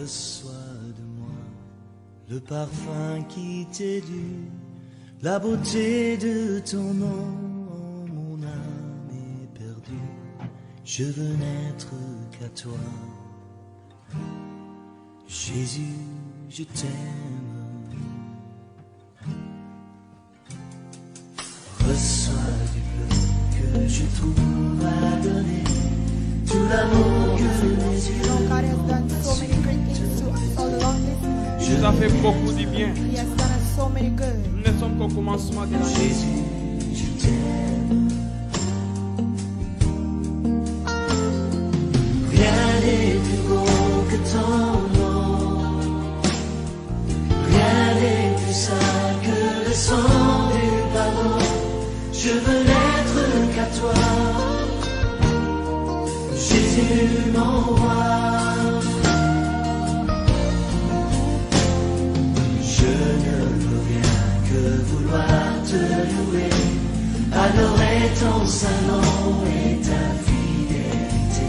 Reçois de moi le parfum qui t'est dû, la beauté de ton nom, mon âme est perdue. Je veux n'être qu'à toi. Jésus, je t'aime. Reçois du peu que je trouve à donner, tout l'amour que mes yeux God has done so many great things to us all along this. Il nous a fait beaucoup de bien. He has done us so many good. Nous ne sommes qu'au commencement de la vie. Jésus, je t'aime. Rien n'est plus beau que ton nom. Rien n'est plus saint que le sang du pardon. Je veux n'être qu'à toi. Jésus, mon roi. Je ne veux rien que vouloir te louer, adorer ton saint nom et ta fidélité.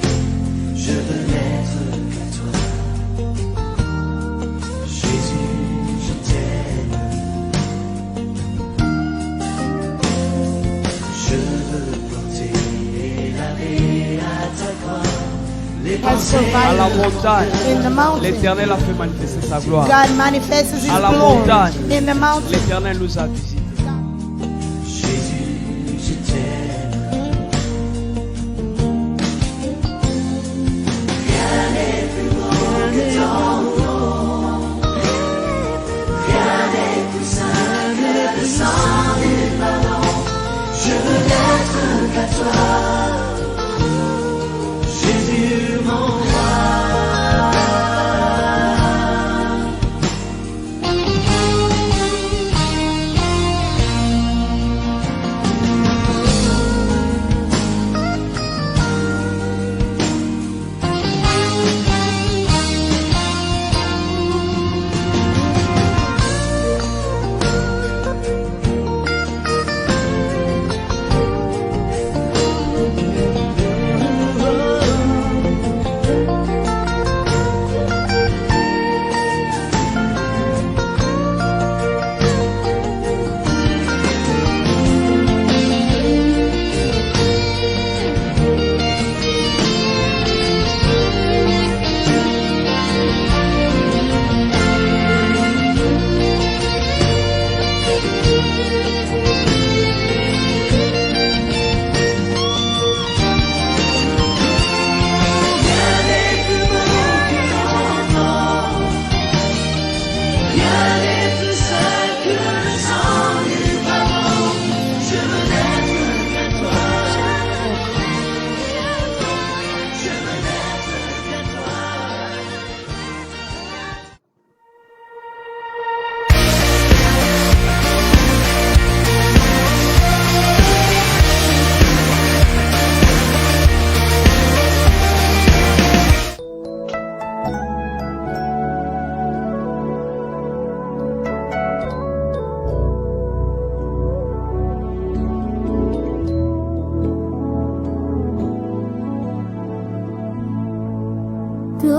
Je veux n'être qu'à toi. Jésus, je t'aime. Je veux porter et laver à ta croix les Has pensées À la provided montagne, in the mountain. l'Éternel a fait manifester sa gloire. God manifests His À la glory montagne, in the mountain. l'Éternel nous a visités. Jésus, je t'aime. Rien n'est plus beau que ton nom. Rien n'est plus saint que le sang du pardon. Je veux n'être qu'à toi. Jésus, mon roi.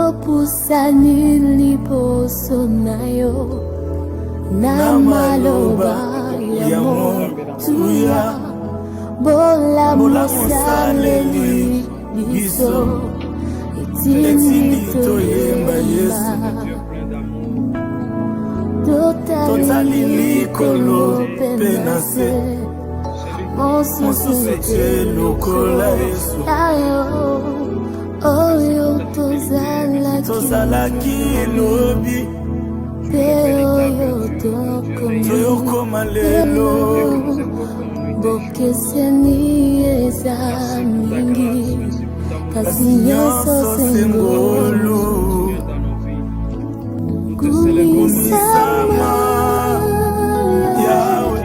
Topusani liposo nayo na maloba ya motuya bola mosaleli biso etindi toyemba Yesu totali likolo penase mosusu te lokola Yesu oyo tozalaki elobi pe oyo tokoma lelo bokeseni eza mingi kasi nyonso sengolo kumisama yawe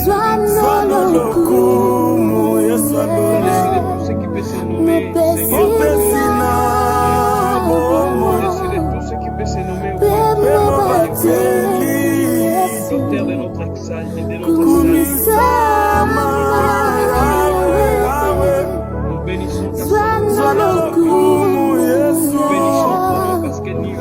zwana lokumu Yesu abone Opesina Terre de notre exil et de notre Nous bénissons ton nom parce qu'elle n'y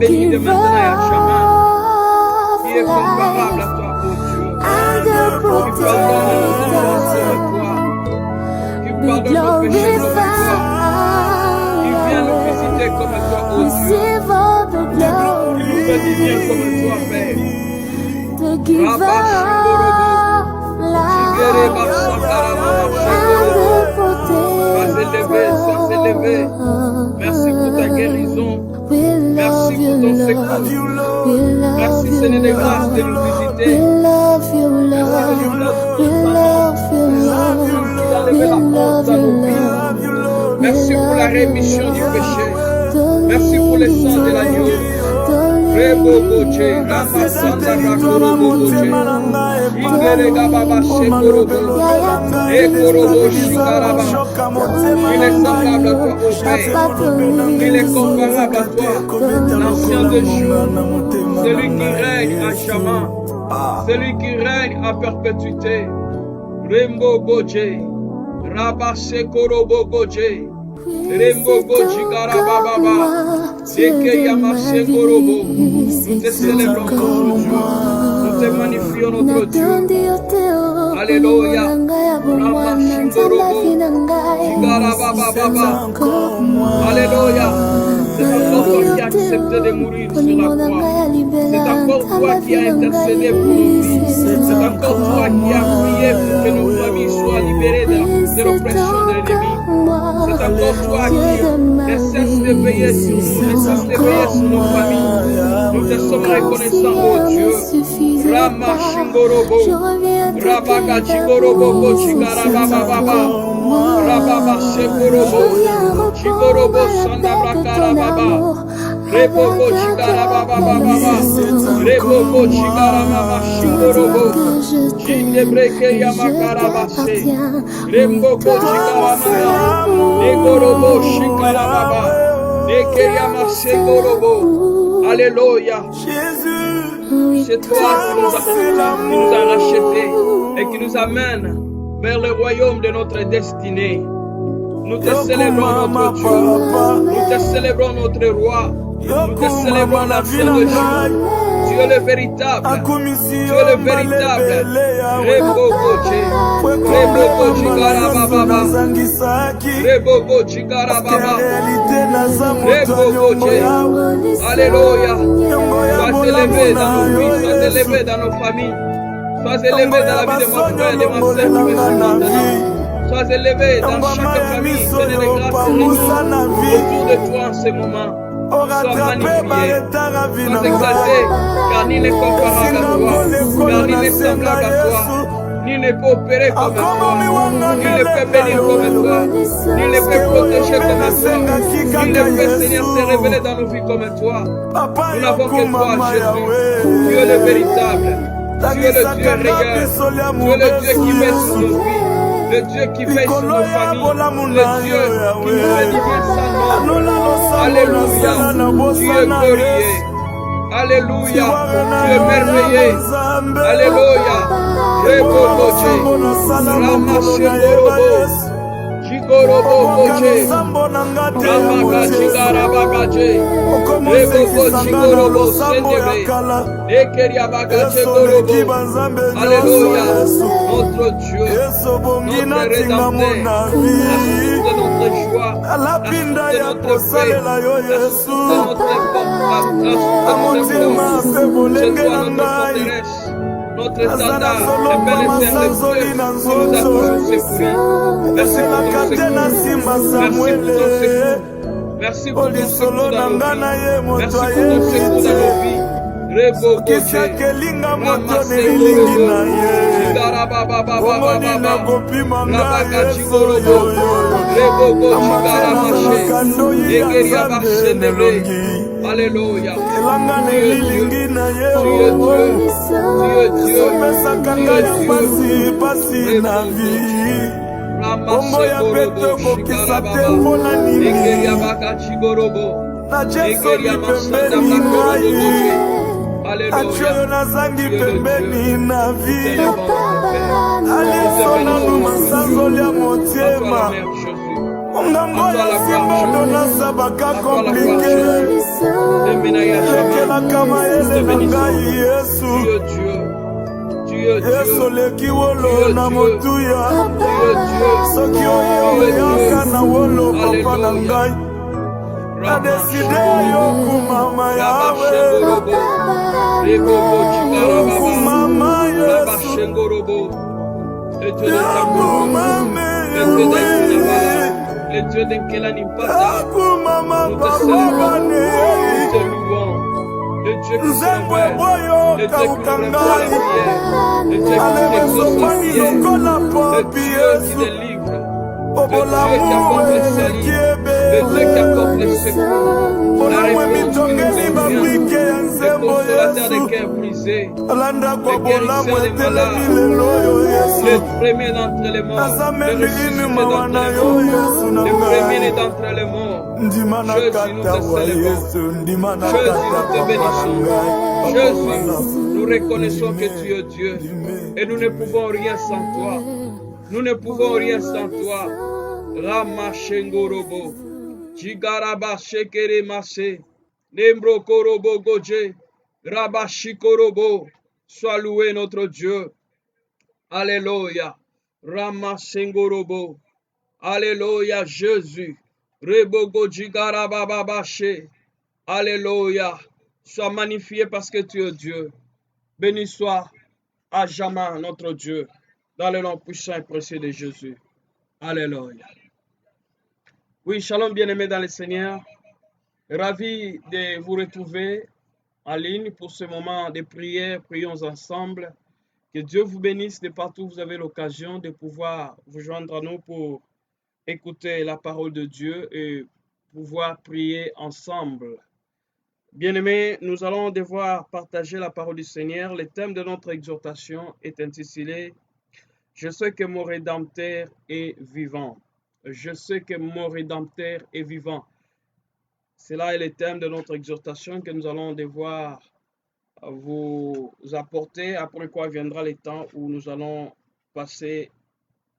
béni de maintenant et à jamais. Qui est comparable à toi, oh Dieu. Qui pardonne nos offenses de toi. Qui pardonne nos péchés comme toi. Qui vient nous visiter comme toi, oh Dieu. Qui fait du bien comme toi, Père. Sois élevé. Merci pour ta guérison. Merci pour ton secours. Merci Seigneur de grâce de nous visiter. Merci pour la rémission du péché. Merci pour le sang de l'agneau. Reboboche, Ramasanda Rakoroboche, Ingerega Baba Shekorobo, Ekorobo Shikaraba. Il est semblable à toi, ô Père. Il est comparable à toi, l'ancien de jour, celui qui règne à jamais, celui qui règne à perpétuité. Rembo Boje, Rabba Shekorobo Boje. Rembo Boji Garababa, Eke Yamase Gorobo. Nous te célébrons notre Dieu. Nous te magnifions notre Dieu. Alléluia. Ramashi Gorobo. Jigarababa. Alléluia. C'est encore toi qui as accepté de mourir sur la croix. C'est encore toi qui as intercédé pour nos vies. C'est encore toi qui as prié pour que nos familles soient libérées de l'oppression de l'ennemi. C'est encore toi qui ne cesse de veiller sur nous, ne cesse de veiller sur nos familles. Nous te sommes reconnaissants, oh Dieu. Rama Shingorobo, Rabaka Chigorobo, Chigarababa, Rababa Shekorobo, Chigorobo Sandabrakarababa, Rebobo Chigarababa, Rebobo Chigarababa Shingorobo, Chindebreke Yamakarabase, Rembo Chigarababa, Negorobo Shikarababa, Nekeyama Segorobo. Alléluia. C'est toi qui nous a rachetés et qui nous amène vers le royaume de notre destinée. Nous te célébrons notre Dieu. Nous te célébrons notre roi. Nous te célébrons l'ancien de jour. Tu es le véritable. Tu es le véritable. Rebobo Chigarababa. Rebobo Chigarababa. Rebobo. Alléluia. Sois élevé dans nos vies. Sois élevé dans nos familles. Sois élevé dans la vie de mon frère et de ma sœur qui me suit maintenant. Sois élevé dans chaque famille. Seigneur de grâce autour de toi en ce moment. Sois magnifié, sois exalté, car nul n'est comparable à toi, car nul n'est semblable à toi, nul ne peut opérer comme toi, nul ne peut bénir comme toi, nul ne peut protéger comme toi, nul ne peut, Seigneur, se révéler dans nos vies comme toi. Nous n'avons que toi, Jésus. Tu es le véritable, tu es le Dieu réel, tu es le Dieu qui met sur nos vies. Le Dieu qui veille sur nos familles, le Dieu qui nous fait du bien sans nom. Alléluia, tu es glorieux. Alléluia, tu es merveilleux. Alléluia, Reboboche, Ramashengorobo, Jigorobo Boche, Ramaka Chigarabagache, Rebobo Chigorobo Sendebe, Ekeriabagache Gorobo. Alléluia, notre Dieu, notre Rédempteur, la source de notre joie, la source de notre paix, la source de notre force, la source de notre force. C'est toi notre forteresse, notre étendard, le bel éternel Dieu qui nous a toujours secourus. Merci pour ton secours. Merci pour ton secours dans nos vies. Merci pour ton secours dans nos vies. Rebo Boche, Ramase Gorobo, Chigarababa, Rabaka Chigorobo, Rebo Boche Garamache, Egeria Basenebe. Alléluia. Tu es Dieu, tu es Dieu, tu es Dieu. Ramase Gorobo, Chigarababa, Egeria Baka Chigorobo, Egeria Masanda Brakorobo. Alléluia, nazangi pembeni na vie alisona numasanzolia motema ongango ya simbono nasabaka komplike n'a jamais. Nous te bénissons. Yesu. Tu es Dieu. Yesu leki wolo na motuya. Soki oyoka na wolo papa na ngai. Na deside yokumama yawe. Yokumama Yesu. Le Dieu de Taboumame, le Dieu d'Aïkounaba, le Dieu d'Enkelanimpata, nous te célébrons, nous te louons, le Dieu qui s'envole, le Dieu qui répond les prières, le Dieu qui exauce les prières, le Dieu qui délivre, le Dieu qui apporte le salut, le Dieu qui apporte le secours, la réponse qui nous convient, le consolateur des cœurs brisés, le guérisseur des malades, le premier d'entre les morts, le ressuscité d'entre les morts, le premier d'entre les morts. Jésus, nous te célébrons. Jésus, nous te bénissons. Jésus, nous reconnaissons que tu es Dieu et nous ne pouvons rien sans toi. Nous ne pouvons rien sans toi. Rama Shengorobo, Jigaraba Shekere Mase, Nembro Korobo Goje, Rabba Shikorobo. Sois loué notre Dieu. Alléluia. Rama Shengorobo. Alléluia Jésus. Rebogo Jigarabababashe. Alléluia. Sois magnifié parce que tu es Dieu. Béni soit à jamais notre Dieu. Dans le nom puissant et précieux de Jésus. Alléluia. Oui, shalom bien-aimés dans le Seigneur. Ravi de vous retrouver en ligne pour ce moment de prière. Prions ensemble. Que Dieu vous bénisse de partout où vous avez l'occasion de pouvoir vous joindre à nous pour écouter la parole de Dieu et pouvoir prier ensemble. Bien-aimés, nous allons devoir partager la parole du Seigneur. Le thème de notre exhortation est intitulé « Je sais que mon Rédempteur est vivant ». Je sais que mon Rédempteur est vivant. Cela est le thème de notre exhortation que nous allons devoir vous apporter, après quoi viendra le temps où nous allons passer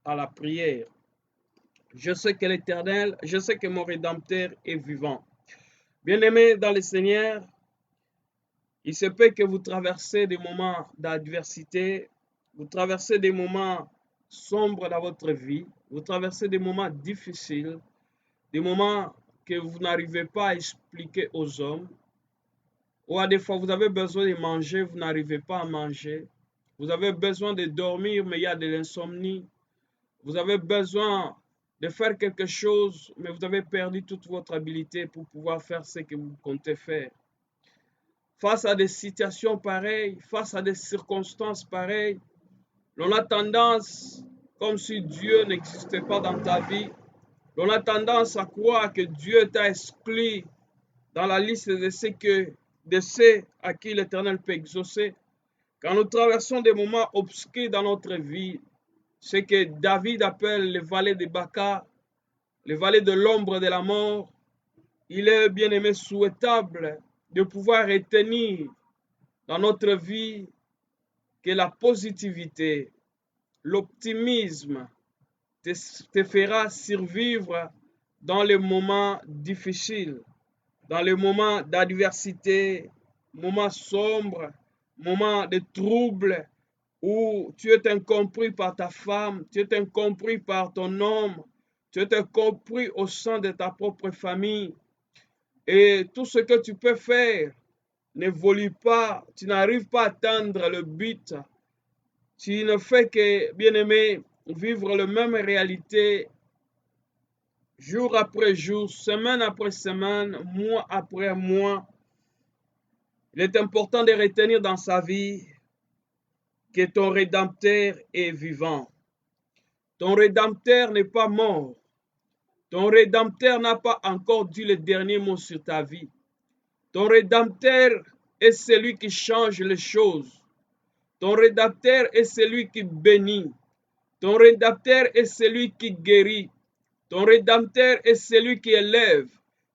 à la prière. Je sais que l'Éternel, je sais que mon Rédempteur est vivant. Bien-aimés dans le Seigneur, il se peut que vous traversez des moments d'adversité, vous traversez des moments sombres dans votre vie, vous traversez des moments difficiles, des moments que vous n'arrivez pas à expliquer aux hommes, ou à des fois vous avez besoin de manger, vous n'arrivez pas à manger, vous avez besoin de dormir, mais il y a de l'insomnie, vous avez besoin de faire quelque chose, mais vous avez perdu toute votre habilité pour pouvoir faire ce que vous comptez faire. Face à des situations pareilles, face à des circonstances pareilles, on a tendance, comme si Dieu n'existait pas dans ta vie, on a tendance à croire que Dieu t'a exclu dans la liste de ceux à qui l'Éternel peut exaucer. Quand nous traversons des moments obscurs dans notre vie, ce que David appelle les vallées de Baca, les vallées de l'ombre de la mort, il est bien aimé souhaitable de pouvoir retenir dans notre vie que la positivité, l'optimisme te fera survivre dans les moments difficiles, dans les moments d'adversité, moments sombres, moments de troubles, où tu es incompris par ta femme, tu es incompris par ton homme, tu es incompris au sein de ta propre famille. Et tout ce que tu peux faire n'évolue pas, tu n'arrives pas à atteindre le but. Tu ne fais que, bien-aimé, vivre la même réalité jour après jour, semaine après semaine, mois après mois. Il est important de retenir dans sa vie que ton Rédempteur est vivant. Ton Rédempteur n'est pas mort. Ton Rédempteur n'a pas encore dit le dernier mot sur ta vie. Ton Rédempteur est celui qui change les choses. Ton Rédempteur est celui qui bénit. Ton Rédempteur est celui qui guérit. Ton Rédempteur est celui qui élève.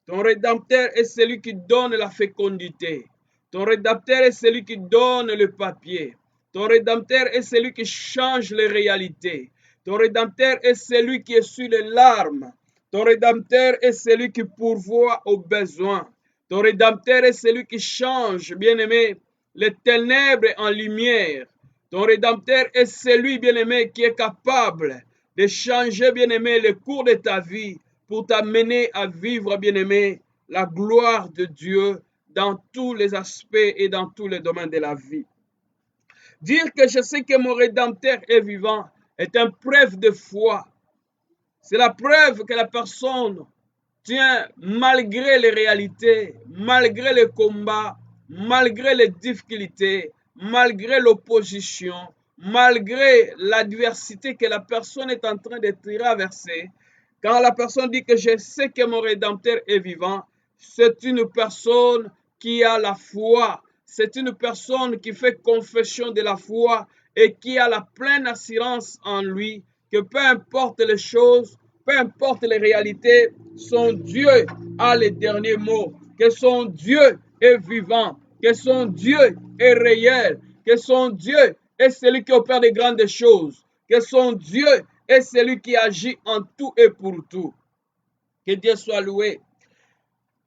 Ton Rédempteur est celui qui donne la fécondité. Ton Rédempteur est celui qui donne le papier. Ton Rédempteur est celui qui change les réalités. Ton Rédempteur est celui qui essuie les larmes. Ton Rédempteur est celui qui pourvoit aux besoins. Ton Rédempteur est celui qui change, bien-aimé, les ténèbres en lumière. Ton Rédempteur est celui, bien-aimé, qui est capable de changer, bien-aimé, le cours de ta vie pour t'amener à vivre, bien-aimé, la gloire de Dieu dans tous les aspects et dans tous les domaines de la vie. Dire que je sais que mon Rédempteur est vivant est une preuve de foi. C'est la preuve que la personne tient malgré les réalités, malgré les combats, malgré les difficultés, malgré l'opposition, malgré l'adversité que la personne est en train de traverser. Quand la personne dit que je sais que mon Rédempteur est vivant, c'est une personne qui a la foi. C'est une personne qui fait confession de la foi et qui a la pleine assurance en lui que peu importe les choses, peu importe les réalités, son Dieu a les derniers mots, que son Dieu est vivant, que son Dieu est réel, que son Dieu est celui qui opère de grandes choses, que son Dieu est celui qui agit en tout et pour tout. Que Dieu soit loué.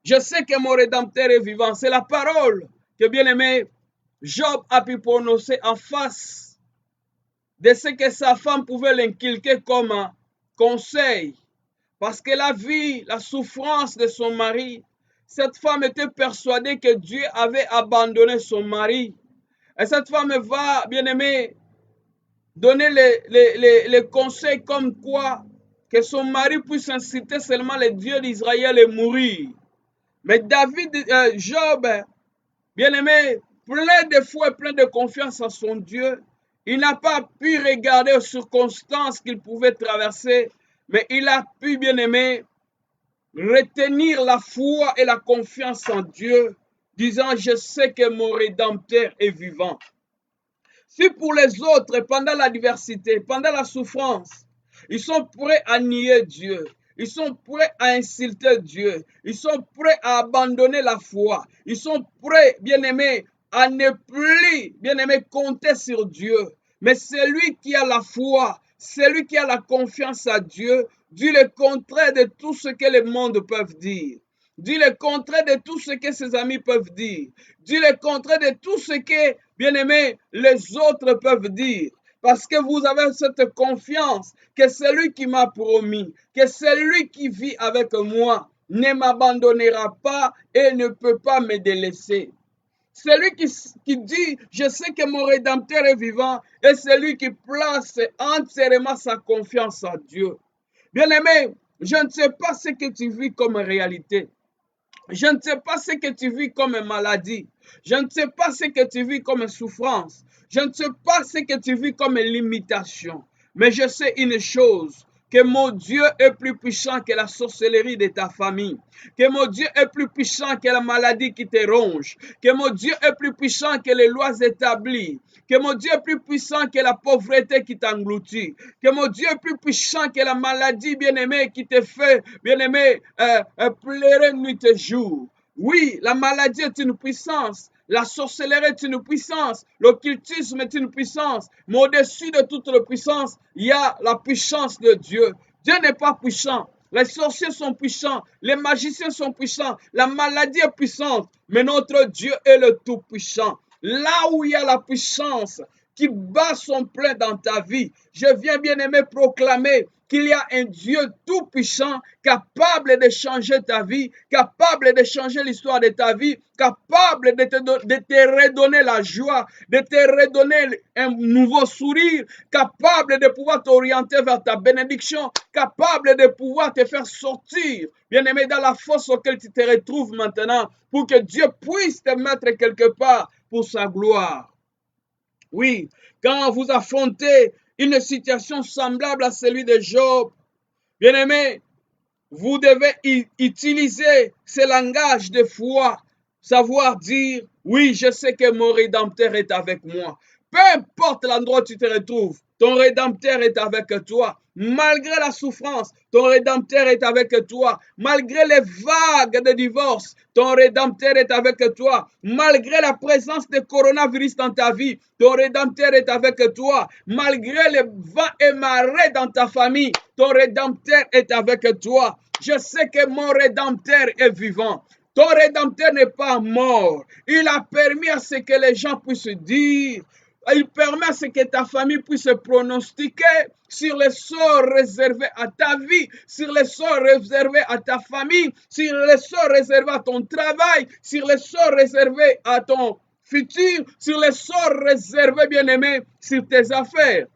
Je sais que mon Rédempteur est vivant. C'est la parole que, bien-aimé, Job a pu prononcer en face de ce que sa femme pouvait l'inculquer comme un conseil. Parce qu'elle a vu la souffrance de son mari. Cette femme était persuadée que Dieu avait abandonné son mari. Et cette femme va, bien-aimé, donner les conseils comme quoi que son mari puisse inciter seulement les dieux d'Israël et mourir. Mais Job, bien-aimé, plein de foi et plein de confiance en son Dieu, il n'a pas pu regarder aux circonstances qu'il pouvait traverser, mais il a pu, bien-aimé, retenir la foi et la confiance en Dieu, disant, je sais que mon Rédempteur est vivant. Si pour les autres, pendant l'adversité, pendant la souffrance, ils sont prêts à nier Dieu, ils sont prêts à insulter Dieu, ils sont prêts à abandonner la foi, ils sont prêts, bien-aimés, à ne plus, bien-aimés, compter sur Dieu. Mais celui qui a la foi, celui qui a la confiance à Dieu, dit le contraire de tout ce que le monde peut dire. Dit le contraire de tout ce que ses amis peuvent dire. Dit le contraire de tout ce que, bien-aimés, les autres peuvent dire. Parce que vous avez cette confiance que celui qui m'a promis, que celui qui vit avec moi ne m'abandonnera pas et ne peut pas me délaisser. Celui qui dit, je sais que mon Rédempteur est vivant, est celui qui place entièrement sa confiance en Dieu. Bien-aimé, je ne sais pas ce que tu vis comme réalité. Je ne sais pas ce que tu vis comme maladie. Je ne sais pas ce que tu vis comme souffrance. Je ne sais pas ce que tu vis comme limitation. Mais je sais une chose, que mon Dieu est plus puissant que la sorcellerie de ta famille. Que mon Dieu est plus puissant que la maladie qui te ronge. Que mon Dieu est plus puissant que les lois établies. Que mon Dieu est plus puissant que la pauvreté qui t'engloutit. Que mon Dieu est plus puissant que la maladie, bien-aimé, qui te fait, bien-aimé, pleurer nuit et jour. Oui, la maladie est une puissance. La sorcellerie est une puissance. L'occultisme est une puissance. Mais au-dessus de toute la puissance, il y a la puissance de Dieu. Dieu n'est pas puissant. Les sorciers sont puissants. Les magiciens sont puissants. La maladie est puissante. Mais notre Dieu est le tout-puissant. Là où il y a la puissance qui bat son plein dans ta vie, je viens bien aimer proclamer qu'il y a un Dieu tout-puissant, capable de changer ta vie, capable de changer l'histoire de ta vie, capable de te redonner la joie, de te redonner un nouveau sourire, capable de pouvoir t'orienter vers ta bénédiction, capable de pouvoir te faire sortir, bien-aimé, dans la fosse auquel tu te retrouves maintenant, pour que Dieu puisse te mettre quelque part pour sa gloire. Oui, quand vous affrontez une situation semblable à celle de Job, bien-aimé, vous devez utiliser ce langage de foi, savoir dire, oui, je sais que mon Rédempteur est avec moi. Peu importe l'endroit où tu te retrouves, ton Rédempteur est avec toi. Malgré la souffrance, ton Rédempteur est avec toi. Malgré les vagues de divorce, ton Rédempteur est avec toi. Malgré la présence de coronavirus dans ta vie, ton Rédempteur est avec toi. Malgré les vents et marées dans ta famille, ton Rédempteur est avec toi. Je sais que mon Rédempteur est vivant. Ton Rédempteur n'est pas mort. Il a permis à ce que les gens puissent dire. Il permet à ce que ta famille puisse pronostiquer sur les sorts réservés à ta vie, sur les sorts réservés à ta famille, sur les sorts réservés à ton travail, sur les sorts réservés à ton futur, sur les sorts réservés, bien-aimé, sur tes affaires.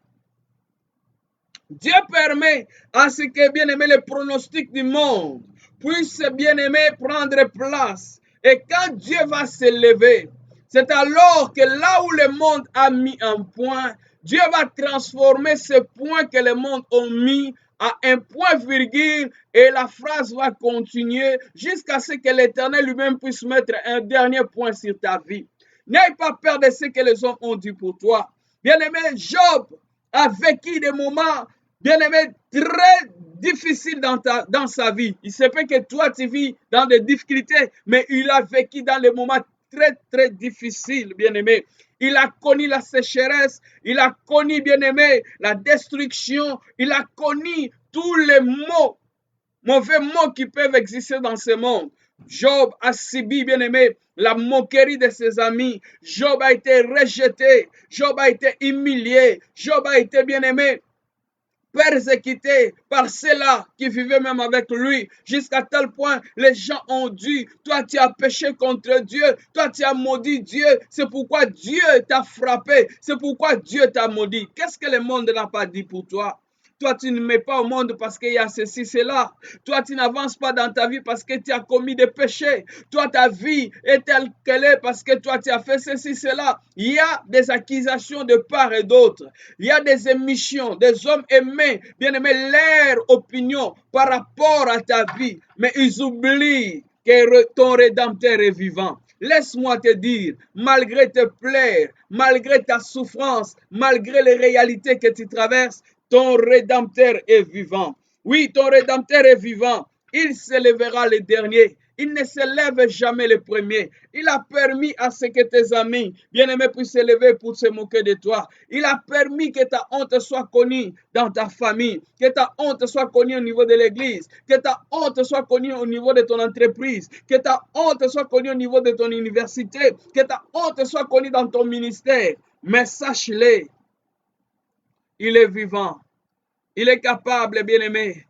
Dieu permet à ce que, bien-aimé, les pronostics du monde puissent, bien-aimé, prendre place. Et quand Dieu va se lever, c'est alors que là où le monde a mis un point, Dieu va transformer ce point que le monde a mis à un point virgule et la phrase va continuer jusqu'à ce que l'Éternel lui-même puisse mettre un dernier point sur ta vie. N'aie pas peur de ce que les hommes ont dit pour toi. Bien-aimé, Job a vécu des moments, bien-aimé, très difficiles dans sa vie. Il se peut que toi, tu vis dans des difficultés, mais il a vécu dans des moments très, très difficiles, bien-aimé. Il a connu la sécheresse, il a connu, bien-aimé, la destruction, il a connu tous les maux, mauvais mots qui peuvent exister dans ce monde. Job a subi, bien-aimé, la moquerie de ses amis. Job a été rejeté. Job a été humilié. Job a été, bien-aimé, persécuté par ceux-là qui vivaient même avec lui, jusqu'à tel point les gens ont dit, toi tu as péché contre Dieu, toi tu as maudit Dieu, c'est pourquoi Dieu t'a frappé, c'est pourquoi Dieu t'a maudit. Qu'est-ce que le monde n'a pas dit pour toi? Toi, tu ne mets pas au monde parce qu'il y a ceci, cela. Toi, tu n'avances pas dans ta vie parce que tu as commis des péchés. Toi, ta vie est telle qu'elle est parce que toi, tu as fait ceci, cela. Il y a des accusations de part et d'autre. Il y a des émissions, des hommes aimés, bien aimés, leur opinion par rapport à ta vie. Mais ils oublient que ton Rédempteur est vivant. Laisse-moi te dire, malgré tes plaies, malgré ta souffrance, malgré les réalités que tu traverses, ton Rédempteur est vivant. Oui, ton Rédempteur est vivant. Il se lèvera le dernier. Il ne se lève jamais le premier. Il a permis à ce que tes amis, bien-aimés, puissent se lever pour se moquer de toi. Il a permis que ta honte soit connue dans ta famille, que ta honte soit connue au niveau de l'église, que ta honte soit connue au niveau de ton entreprise, que ta honte soit connue au niveau de ton université, que ta honte soit connue dans ton ministère. Mais sache-le, il est vivant. Il est capable, bien-aimé,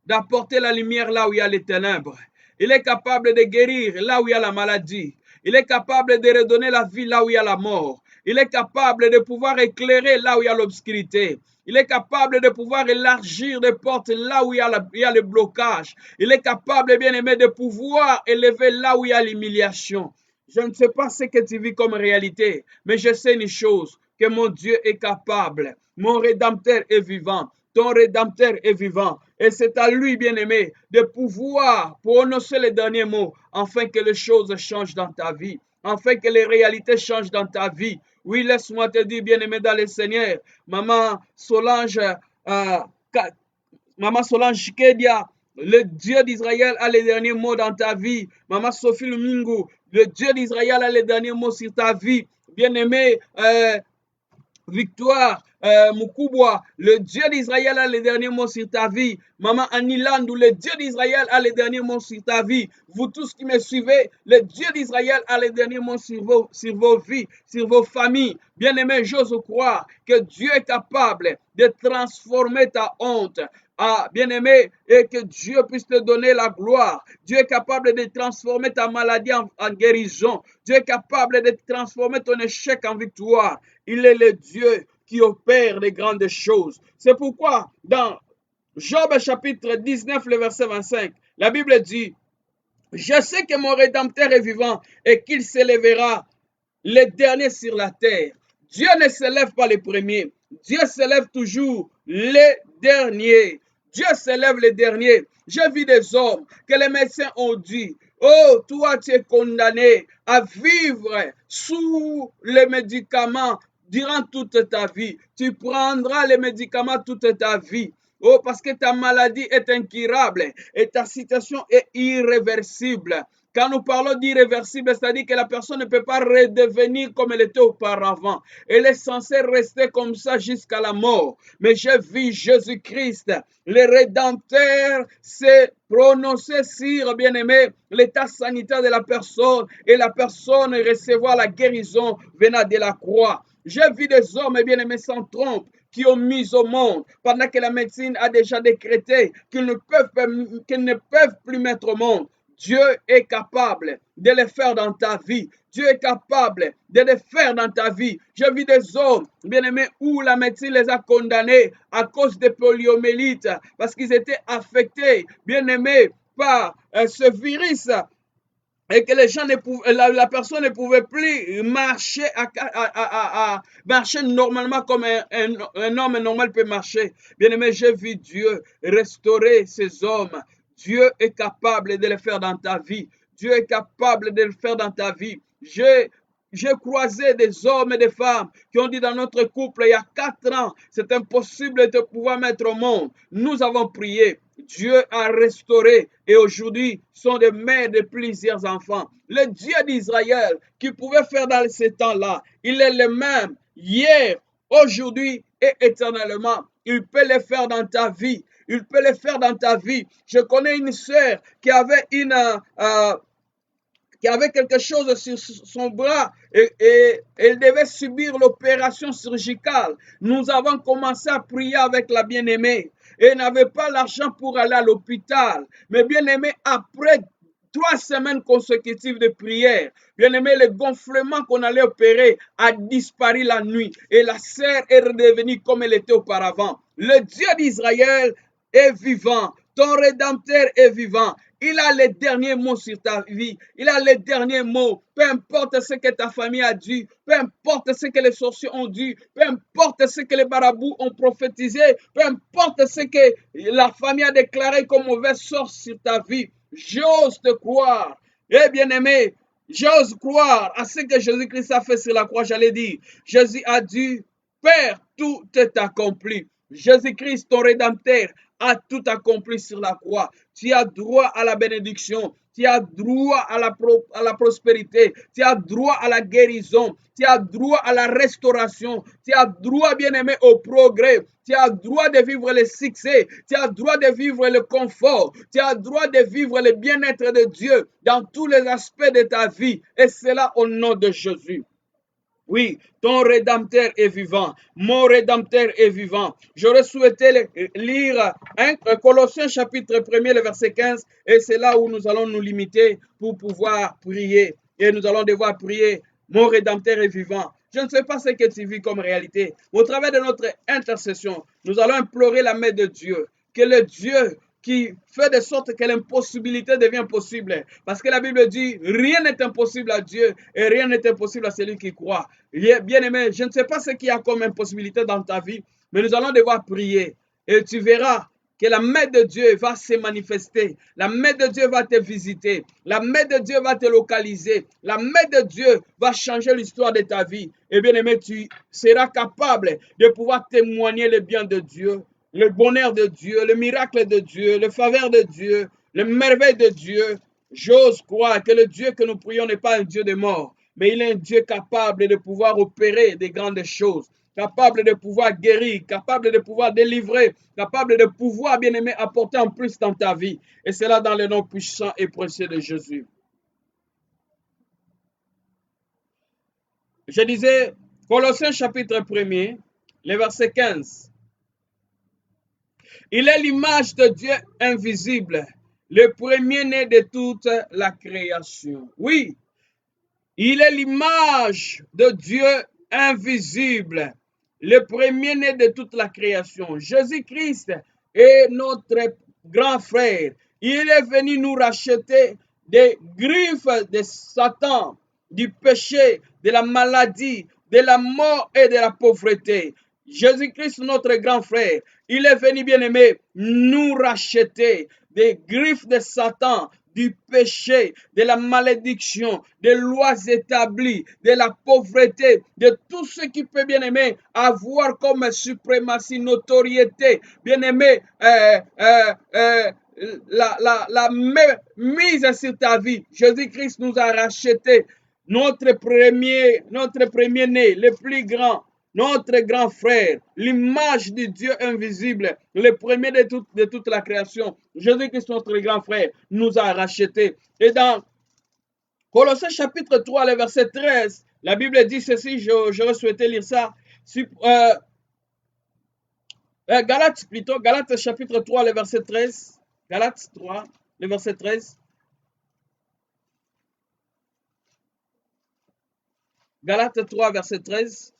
d'apporter la lumière là où il y a les ténèbres. Il est capable de guérir là où il y a la maladie. Il est capable de redonner la vie là où il y a la mort. Il est capable de pouvoir éclairer là où il y a l'obscurité. Il est capable de pouvoir élargir des portes là où il y a le blocage. Il est capable, bien-aimé, de pouvoir élever là où il y a l'humiliation. Je ne sais pas ce que tu vis comme réalité, mais je sais une chose, que mon Dieu est capable. Mon Rédempteur est vivant. Ton Rédempteur est vivant. Et c'est à lui, bien-aimé, de pouvoir prononcer les derniers mots afin que les choses changent dans ta vie, afin que les réalités changent dans ta vie. Oui, laisse-moi te dire, bien-aimé dans le Seigneur, Maman Solange Kedia, le Dieu d'Israël a les derniers mots dans ta vie. Maman Sophie Lumingu, le Dieu d'Israël a les derniers mots sur ta vie. Bien-aimé, Victoire Mukubwa, le Dieu d'Israël a les derniers mots sur ta vie. Maman Anilandou, le Dieu d'Israël a les derniers mots sur ta vie. Vous tous qui me suivez, le Dieu d'Israël a les derniers mots sur vos vies, sur vos familles. Bien-aimé, j'ose croire que Dieu est capable de transformer ta honte. Bien-aimé, et que Dieu puisse te donner la gloire. Dieu est capable de transformer ta maladie en guérison. Dieu est capable de transformer ton échec en victoire. Il est le Dieu qui opère les grandes choses. C'est pourquoi dans Job chapitre 19, le verset 25, la Bible dit, je sais que mon Rédempteur est vivant et qu'il s'élèvera le dernier sur la terre. Dieu ne se lève pas le premier. Dieu se lève toujours le dernier. Dieu se lève le dernier. J'ai vu des hommes que les médecins ont dit, oh, toi tu es condamné à vivre sous les médicaments durant toute ta vie. Tu prendras les médicaments toute ta vie. Oh, parce que ta maladie est incurable et ta situation est irréversible. Quand nous parlons d'irréversible, c'est-à-dire que la personne ne peut pas redevenir comme elle était auparavant. Elle est censée rester comme ça jusqu'à la mort. Mais j'ai vu Jésus-Christ, le Rédempteur, s'est prononcé sur, bien-aimé, l'état sanitaire de la personne et la personne recevoir la guérison venant de la croix. J'ai vu des hommes, bien-aimés, sans trompe, qui ont mis au monde, pendant que la médecine a déjà décrété qu'ils ne peuvent plus mettre au monde. Dieu est capable de le faire dans ta vie. Dieu est capable de le faire dans ta vie. J'ai vu des hommes, bien-aimés, où la médecine les a condamnés à cause de poliomyélite, parce qu'ils étaient affectés, bien-aimés, par ce virus, et que les gens la personne ne pouvait plus marcher, marcher normalement comme un homme normal peut marcher. Bien-aimé, j'ai vu Dieu restaurer ces hommes. Dieu est capable de le faire dans ta vie. Dieu est capable de le faire dans ta vie. J'ai croisé des hommes et des femmes qui ont dit dans notre couple il y a 4 ans, c'est impossible de pouvoir mettre au monde. Nous avons prié. Dieu a restauré et aujourd'hui sont des mères de plusieurs enfants. Le Dieu d'Israël qui pouvait faire dans ces temps-là, il est le même hier, aujourd'hui et éternellement. Il peut le faire dans ta vie. Il peut le faire dans ta vie. Je connais une sœur qui avait quelque chose sur son bras et elle devait subir l'opération chirurgicale. Nous avons commencé à prier avec la bien-aimée et n'avait pas l'argent pour aller à l'hôpital. Mais bien-aimé, après 3 semaines consécutives de prière, bien-aimé, le gonflement qu'on allait opérer a disparu la nuit et la sœur est redevenue comme elle était auparavant. Le Dieu d'Israël est vivant. Ton Rédempteur est vivant. Il a les derniers mots sur ta vie. Il a les derniers mots. Peu importe ce que ta famille a dit, peu importe ce que les sorciers ont dit, peu importe ce que les marabouts ont prophétisé, peu importe ce que la famille a déclaré comme mauvais sort sur ta vie. J'ose te croire. Eh bien-aimé, j'ose croire à ce que Jésus-Christ a fait sur la croix. J'allais dire, Jésus a dit, Père, tout est accompli. Jésus-Christ, ton Rédempteur, a tout accompli sur la croix. Tu as droit à la bénédiction. Tu as droit à la prospérité. Tu as droit à la guérison. Tu as droit à la restauration. Tu as droit, bien-aimé, au progrès. Tu as droit de vivre le succès. Tu as droit de vivre le confort. Tu as droit de vivre le bien-être de Dieu dans tous les aspects de ta vie. Et cela au nom de Jésus. Oui, ton Rédempteur est vivant. Mon Rédempteur est vivant. J'aurais souhaité lire Colossiens chapitre 1er, le verset 15. Et c'est là où nous allons nous limiter pour pouvoir prier. Et nous allons devoir prier. Mon Rédempteur est vivant. Je ne sais pas ce que tu vis comme réalité. Au travers de notre intercession, nous allons implorer la main de Dieu. Que le Dieu qui fait de sorte que l'impossibilité devient possible. Parce que la Bible dit, rien n'est impossible à Dieu et rien n'est impossible à celui qui croit. Bien-aimé, je ne sais pas ce qu'il y a comme impossibilité dans ta vie, mais nous allons devoir prier. Et tu verras que la main de Dieu va se manifester. La main de Dieu va te visiter. La main de Dieu va te localiser. La main de Dieu va changer l'histoire de ta vie. Et bien-aimé, tu seras capable de pouvoir témoigner le bien de Dieu, le bonheur de Dieu, le miracle de Dieu, le faveur de Dieu, le merveille de Dieu. J'ose croire que le Dieu que nous prions n'est pas un Dieu de mort, mais il est un Dieu capable de pouvoir opérer des grandes choses, capable de pouvoir guérir, capable de pouvoir délivrer, capable de pouvoir, bien-aimé, apporter en plus dans ta vie. Et c'est là dans le nom puissant et précieux de Jésus. Je disais, Colossiens chapitre 1er, le verset 15. Il est l'image de Dieu invisible, le premier-né de toute la création. Oui, il est l'image de Dieu invisible, le premier-né de toute la création. Jésus-Christ est notre grand frère. Il est venu nous racheter des griffes de Satan, du péché, de la maladie, de la mort et de la pauvreté. Jésus-Christ, notre grand frère, il est venu, bien-aimé, nous racheter des griffes de Satan, du péché, de la malédiction, des lois établies, de la pauvreté, de tout ce qui peut, bien-aimé, avoir comme suprématie, notoriété, bien-aimé, mise sur ta vie. Jésus-Christ nous a racheté. Notre premier-né, le plus grand, notre grand frère, l'image de Dieu invisible, le premier de toute la création. Jésus-Christ, notre grand frère, nous a rachetés. Et dans Colossiens chapitre 3, le verset 13, la Bible dit ceci, j'aurais souhaité lire ça. Galates chapitre 3, le verset 13. Galates 3, le verset 13. Galates 3, verset 13.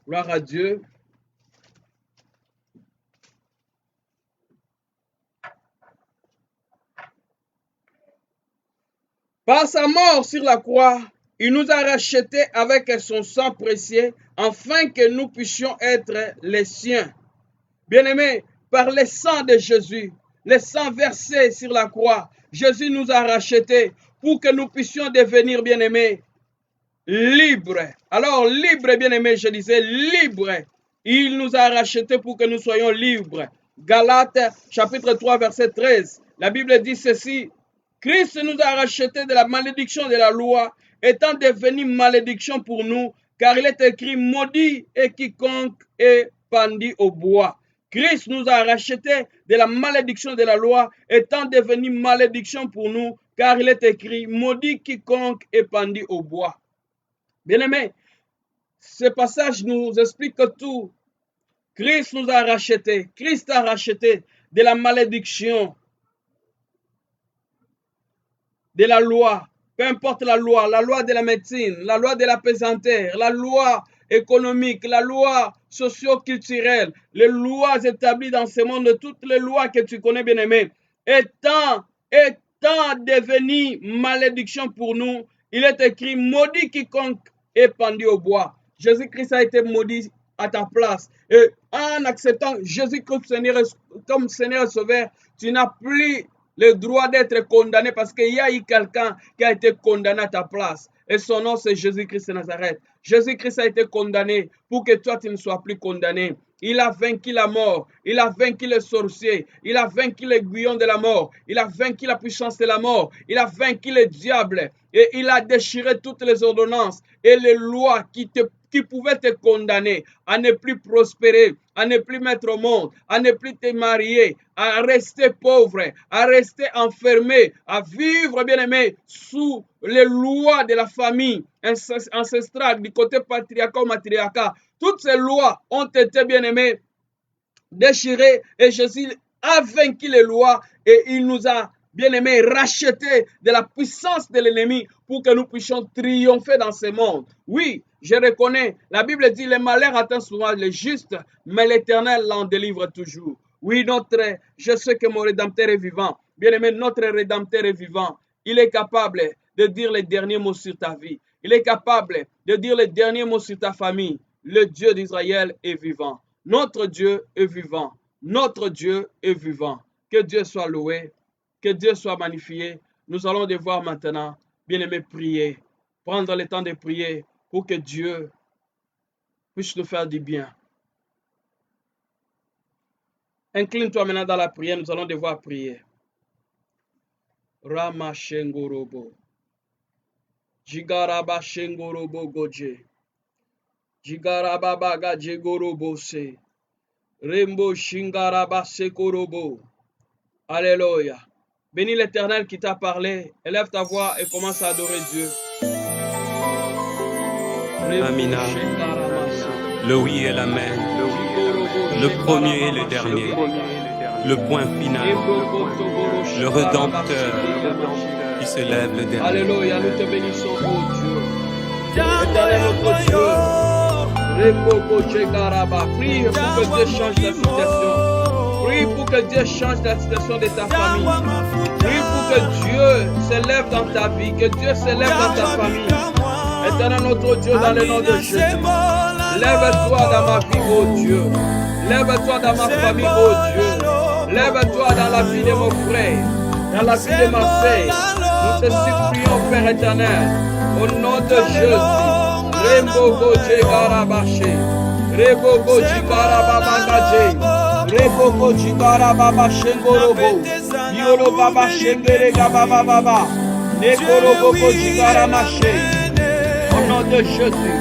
Gloire à Dieu. Par sa mort sur la croix, il nous a rachetés avec son sang précieux, afin que nous puissions être les siens. Bien-aimés, par le sang de Jésus, le sang versé sur la croix, Jésus nous a rachetés pour que nous puissions devenir, bien-aimés, libres. Alors, libres, bien-aimés, je disais, libres. Il nous a rachetés pour que nous soyons libres. Galates, chapitre 3, verset 13. La Bible dit ceci. Christ nous a rachetés de la malédiction de la loi, étant devenu malédiction pour nous, car il est écrit, maudit et quiconque est pendu au bois. Christ nous a rachetés de la malédiction de la loi, étant devenu malédiction pour nous, car il est écrit, maudit quiconque est pendu au bois. Bien-aimés, ce passage nous explique que tout. Christ nous a rachetés. Christ a racheté de la malédiction de la loi. Peu importe la loi de la médecine, la loi de la pesanteur, la loi économique, la loi socio-culturelle, les lois établies dans ce monde, toutes les lois que tu connais, bien-aimé, étant devenues malédiction pour nous, il est écrit, maudit quiconque est pendu au bois. Jésus-Christ a été maudit à ta place. Et en acceptant Jésus-Christ comme Seigneur et Sauveur, tu n'as plus le droit d'être condamné parce qu'il y a eu quelqu'un qui a été condamné à ta place. Et son nom, c'est Jésus-Christ de Nazareth. Jésus-Christ a été condamné pour que toi, tu ne sois plus condamné. Il a vaincu la mort. Il a vaincu les sorciers. Il a vaincu les aiguillons de la mort. Il a vaincu la puissance de la mort. Il a vaincu le diable. Et il a déchiré toutes les ordonnances et les lois qui pouvaient te condamner à ne plus prospérer, à ne plus mettre au monde, à ne plus te marier, à rester pauvre, à rester enfermé, à vivre, bien-aimé, sous les lois de la famille ancestrale, du côté patriarcat ou matriarcat. Toutes ces lois ont été, bien-aimées, déchirées et Jésus a vaincu les lois et il nous a, bien-aimés, rachetés de la puissance de l'ennemi pour que nous puissions triompher dans ce monde. Oui, je reconnais, la Bible dit, le malheur atteint souvent les justes, mais l'Éternel l'en délivre toujours. Oui, je sais que mon Rédempteur est vivant. Bien-aimé, notre Rédempteur est vivant. Il est capable de dire les derniers mots sur ta vie. Il est capable de dire les derniers mots sur ta famille. Le Dieu d'Israël est vivant. Notre Dieu est vivant. Notre Dieu est vivant. Que Dieu soit loué. Que Dieu soit magnifié. Nous allons devoir maintenant, bien-aimé, prier. Prendre le temps de prier pour que Dieu puisse nous faire du bien. Incline-toi maintenant dans la prière. Nous allons devoir prier. Rama Shengorobo. Jigaraba Shengorobo Goje. Jigaraba Baga Jegorobo Se. Rembo Shingaraba Sekorobo. Alléluia. Bénis l'Éternel qui t'a parlé. Élève ta voix et commence à adorer Dieu. Amina. Le oui et l'amen. Le premier et le dernier. Le point final. Le Rédempteur qui se lève le dernier. Alléluia, nous te bénissons, oh Dieu. Éternel notre Dieu. Prie pour que Dieu change la situation. Prie pour que Dieu change la situation de ta famille. Prie pour que Dieu se lève dans ta vie, que Dieu se lève dans ta famille. Éternel notre Dieu, dans le nom de Jésus. Lève-toi dans ma vie, oh Dieu. Lève-toi dans ma famille, oh Dieu. Lève-toi dans la vie de mon frère, dans la vie de ma sœur. Nous te supplions, Père éternel, au nom de Jésus. Rembogo Jegarabaché, Rebogo Jigarababagaje, Rebogo Jigarababa Shengorobo, Yolo Baba Shengere Gababa Baba, Nekorobogo Jigaramaché. Au nom de Jésus,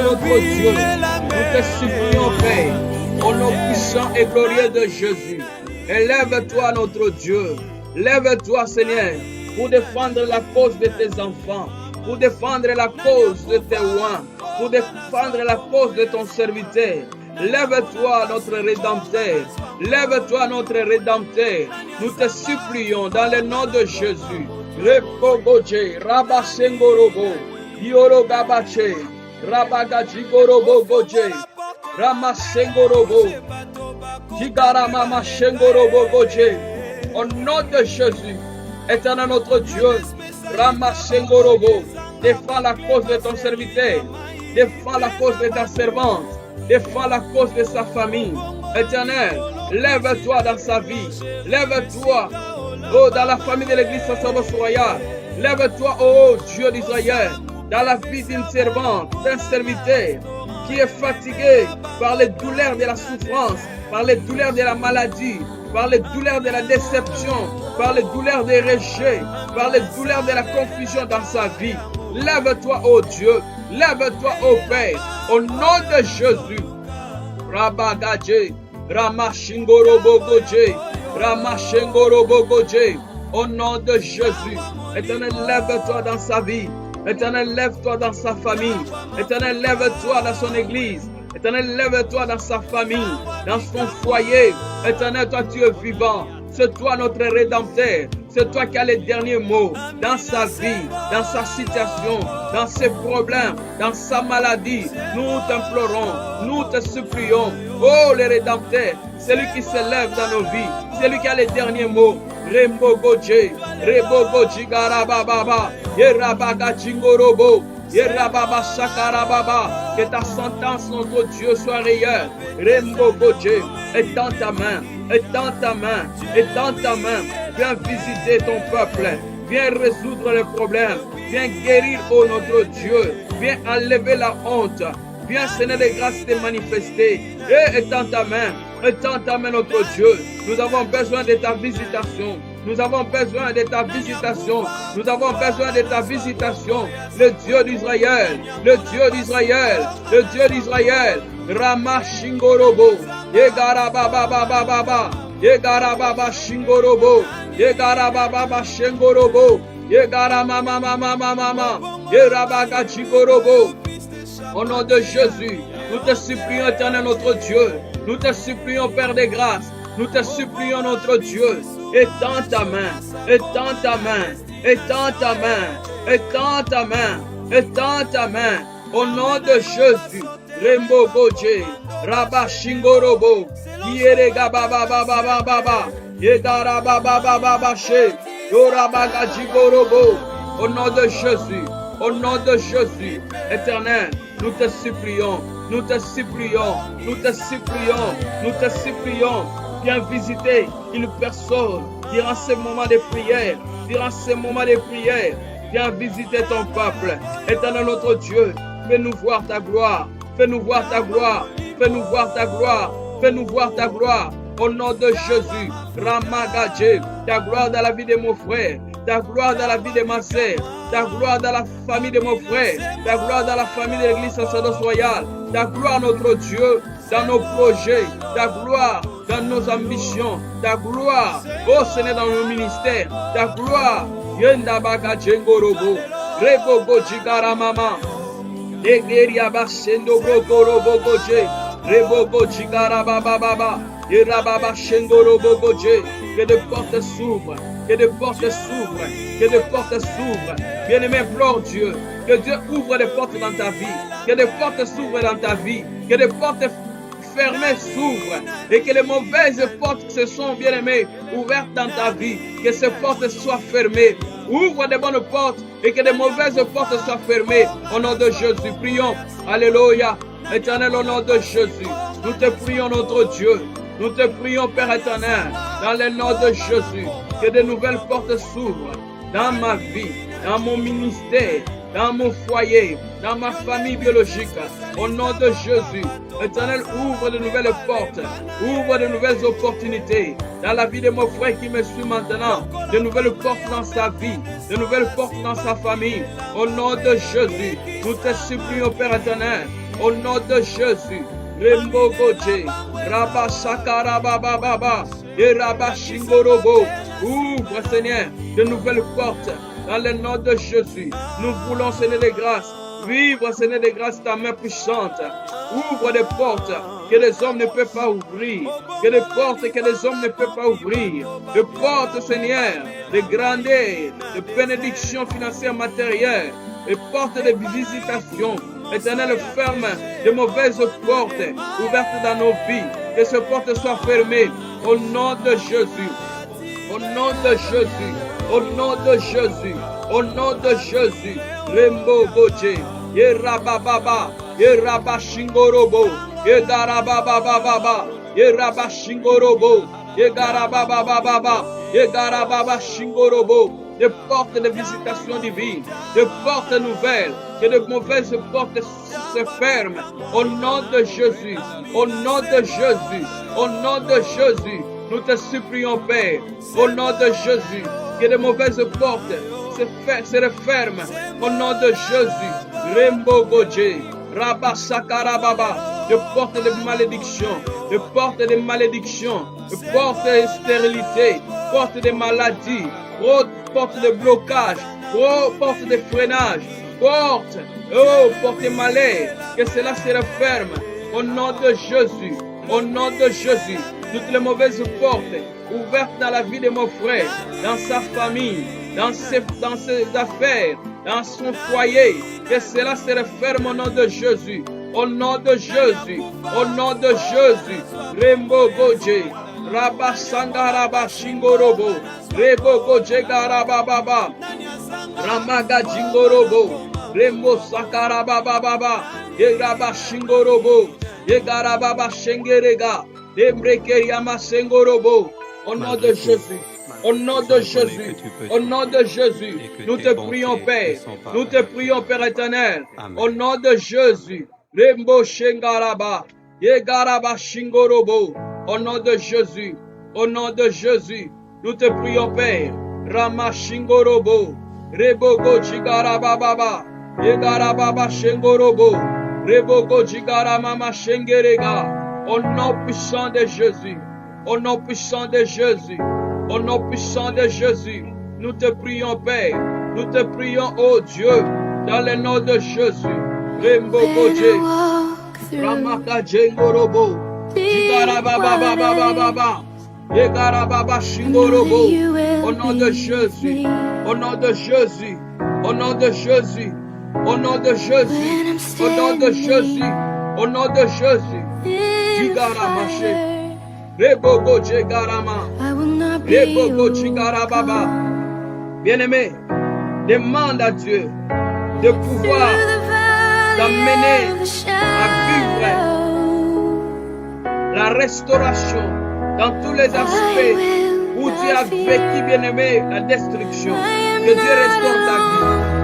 notre Dieu, nous te supplions, Père, au nom puissant et glorieux de Jésus. Élève-toi, notre Dieu. Lève-toi, Seigneur, pour défendre la cause de tes enfants, pour défendre la cause de tes oins, pour défendre la cause de ton serviteur. Lève-toi, notre Rédempteur. Lève-toi, notre Rédempteur. Nous te supplions dans le nom de Jésus. Repogoje, Rabasengorobo, Yorogabache, Rabagajigorobo Goje, Ramasengorobo, Jigaramama Shengorobo Goje. Au nom de Jésus, éternel notre Dieu, Ramasengorobo, défends la cause de ton serviteur, défends la cause de ta servante, défends la cause de sa famille. Éternel, lève-toi dans sa vie, lève-toi, oh, dans la famille de l'église sacerdoce royale, lève-toi, oh Dieu d'Israël, dans la vie d'une servante, d'un serviteur qui est fatigué par les douleurs de la souffrance, par les douleurs de la maladie, par les douleurs de la déception, par les douleurs des rejets, par les douleurs de la confusion dans sa vie. Lève-toi, ô Dieu, lève-toi, ô Père, au nom de Jésus. Rabagaje, Ramashingorobo Goje, Ramashingorobo Goje, au nom de Jésus. Éternel, lève-toi dans sa vie. Éternel, lève-toi dans sa famille. Éternel, lève-toi dans son église. Éternel, lève-toi dans sa famille, dans son foyer. Éternel, toi tu es vivant. C'est toi notre Rédempteur. C'est toi qui as les derniers mots dans sa vie, dans sa situation, dans ses problèmes, dans sa maladie. Nous t'implorons, nous te supplions. Oh, le Rédempteur, c'est lui qui s'élève dans nos vies. C'est lui qui a les derniers mots. Rembogoje, Rebogoji Garababa, Yerabaga Jingorobo. Yerababa Sakarababa, que ta sentence, notre Dieu, soit réelle. Rembo Godje, est dans ta main, est dans ta main, est dans ta main. Viens visiter ton peuple, viens résoudre les problèmes, viens guérir, oh notre Dieu, viens enlever la honte, viens Seigneur de grâce te manifester. Et est dans ta main, notre Dieu. Nous avons besoin de ta visitation. Nous avons besoin de ta visitation. Nous avons besoin de ta visitation. Le Dieu d'Israël. Le Dieu d'Israël. Le Dieu d'Israël. Rama Shingorobo. Yegarababa. Yegarababa Shingorobo. Yegarababa Shingorobo. Yegaramama. Yerabaga Shingorobo. Au nom de Jésus, nous te supplions, éternel notre Dieu. Nous te supplions, Père des grâces. Nous te supplions, notre Dieu. Étends ta main, étends ta main, étends ta main, étends ta main, étends ta main. Au nom de Jésus, Rembo Goje, Rabba Shingorobo, Yerega Baba Baba Baba, Yegara Baba Baba She, Yorabaga Jigorobo. Au nom de Jésus, au nom de Jésus, éternel, nous te supplions, nous te supplions, nous te supplions, nous te supplions. Viens visiter une personne durant ce moment de prière, durant ce moment de prière. Viens visiter ton peuple. Éternel notre Dieu, fais-nous voir ta gloire, fais-nous voir ta gloire, fais-nous voir ta gloire, fais-nous voir ta gloire. Au nom de Jésus, Ramagadje, ta gloire dans la vie de mon frère, ta gloire dans la vie de ma sœur, ta gloire dans la famille de mon frère, ta gloire dans la famille de l'église sacerdoce royale, ta gloire notre Dieu dans nos projets, ta gloire dans nos ambitions, ta gloire, oh Seigneur, dans nos ministères, ta gloire, Yenda Baga Jengorobo, Rebogo Jigaramama, Egeria Basendo Brokorobo Goje, Rebogo Jigarababa Baba, Yerababa Shengorobo Goje, que de portes s'ouvrent, que de portes s'ouvrent, que de portes s'ouvrent. Bien-aimé, implore Dieu, que Dieu ouvre les portes dans ta vie, que des portes s'ouvrent dans ta vie, que des portes fermées s'ouvrent et que les mauvaises portes qui se sont, bien aimées, ouvertes dans ta vie, que ces portes soient fermées. Ouvre des bonnes portes et que des mauvaises portes soient fermées. Au nom de Jésus, prions. Alléluia. Éternel, au nom de Jésus, nous te prions, notre Dieu. Nous te prions, Père éternel, dans le nom de Jésus, que de nouvelles portes s'ouvrent dans ma vie, dans mon ministère, dans mon foyer, dans ma famille biologique. Au nom de Jésus, Éternel, ouvre de nouvelles portes, ouvre de nouvelles opportunités dans la vie de mon frère qui me suit maintenant, de nouvelles portes dans sa vie, de nouvelles portes dans sa famille. Au nom de Jésus, nous te supplions, Père éternel, au nom de Jésus. Rembo Goje, Rabba Sakara Baba Baba, et Rabba Shingorobo. Ouvre, Seigneur, de nouvelles portes dans le nom de Jésus. Nous voulons, Seigneur des grâces, vivre, Seigneur des grâces, ta main puissante. Ouvre des portes que les hommes ne peuvent pas ouvrir, que des portes que les hommes ne peuvent pas ouvrir, des portes, Seigneur, de grandeur, de bénédiction financière matérielle, des portes de visitation. Éternel, ferme de mauvaises portes ouvertes dans nos vies. Que ces portes soient fermées au nom de Jésus. Au nom de Jésus. Au nom de Jésus. Au nom de Jésus. Rembo Boje. Yerababa. Yerabashingorobo. Yedarababa. Yerabashingorobo. Yegarababa. Yegarabashingorobo. Des portes de visitation divine, des portes nouvelles, que de mauvaises portes se ferment. Au nom de Jésus, au nom de Jésus, au nom de Jésus, nous te supplions, Père, au nom de Jésus, que de mauvaises portes se referment. Au nom de Jésus, Rembo Goje, Rabba Sakarababa, de portes de malédiction, de portes de malédiction, de portes de stérilité, portes de maladie, porte de blocage, porte de freinage, porte de malheur, que cela se referme au nom de Jésus, au nom de Jésus. Toutes les mauvaises portes ouvertes dans la vie de mon frère, dans sa famille, dans ses affaires, dans son foyer, que cela se referme au nom de Jésus, au nom de Jésus, au nom de Jésus. Rembo Goje. Rabba Sangaraba Shingorobo, Rebo Gojegaraba Baba, Ramaga Jingorobo, Remo Sakaraba Baba, Yeraba Shingorobo, Yegarababa Shengerega, Dembrekeriama Sengorobo, au nom de Jésus. Au nom de Jésus, au nom de Jésus, nous te prions, Père, nous te prions, Père éternel, au nom de Jésus, Rembo Shengaraba, Yegaraba Shingorobo. Au nom de Jésus, au nom de Jésus, nous te prions, Père. Rama Shingorobo, Rebogo Jigarababa, Yegarababa Shengorobo, Rebogo Jigaramama Shengerega. Au nom puissant de Jésus, au nom puissant de Jésus, au nom puissant de Jésus, nous te prions, Père. Nous te prions, ô Dieu, dans le nom de Jésus. Rembogo Ramaka Jengorobo. Au nom de Jésus, au nom de Jésus, au nom de Jésus, au nom de Jésus, au nom de Jésus, au nom de Jésus, Jigaramache, Rebogo Jigarama, Rebogo Jigarababa. Bien-aimé, demande à Dieu de pouvoir t'amener à vivre la restauration dans tous les aspects où tu as vécu, bien-aimé, la destruction. Que Dieu restaure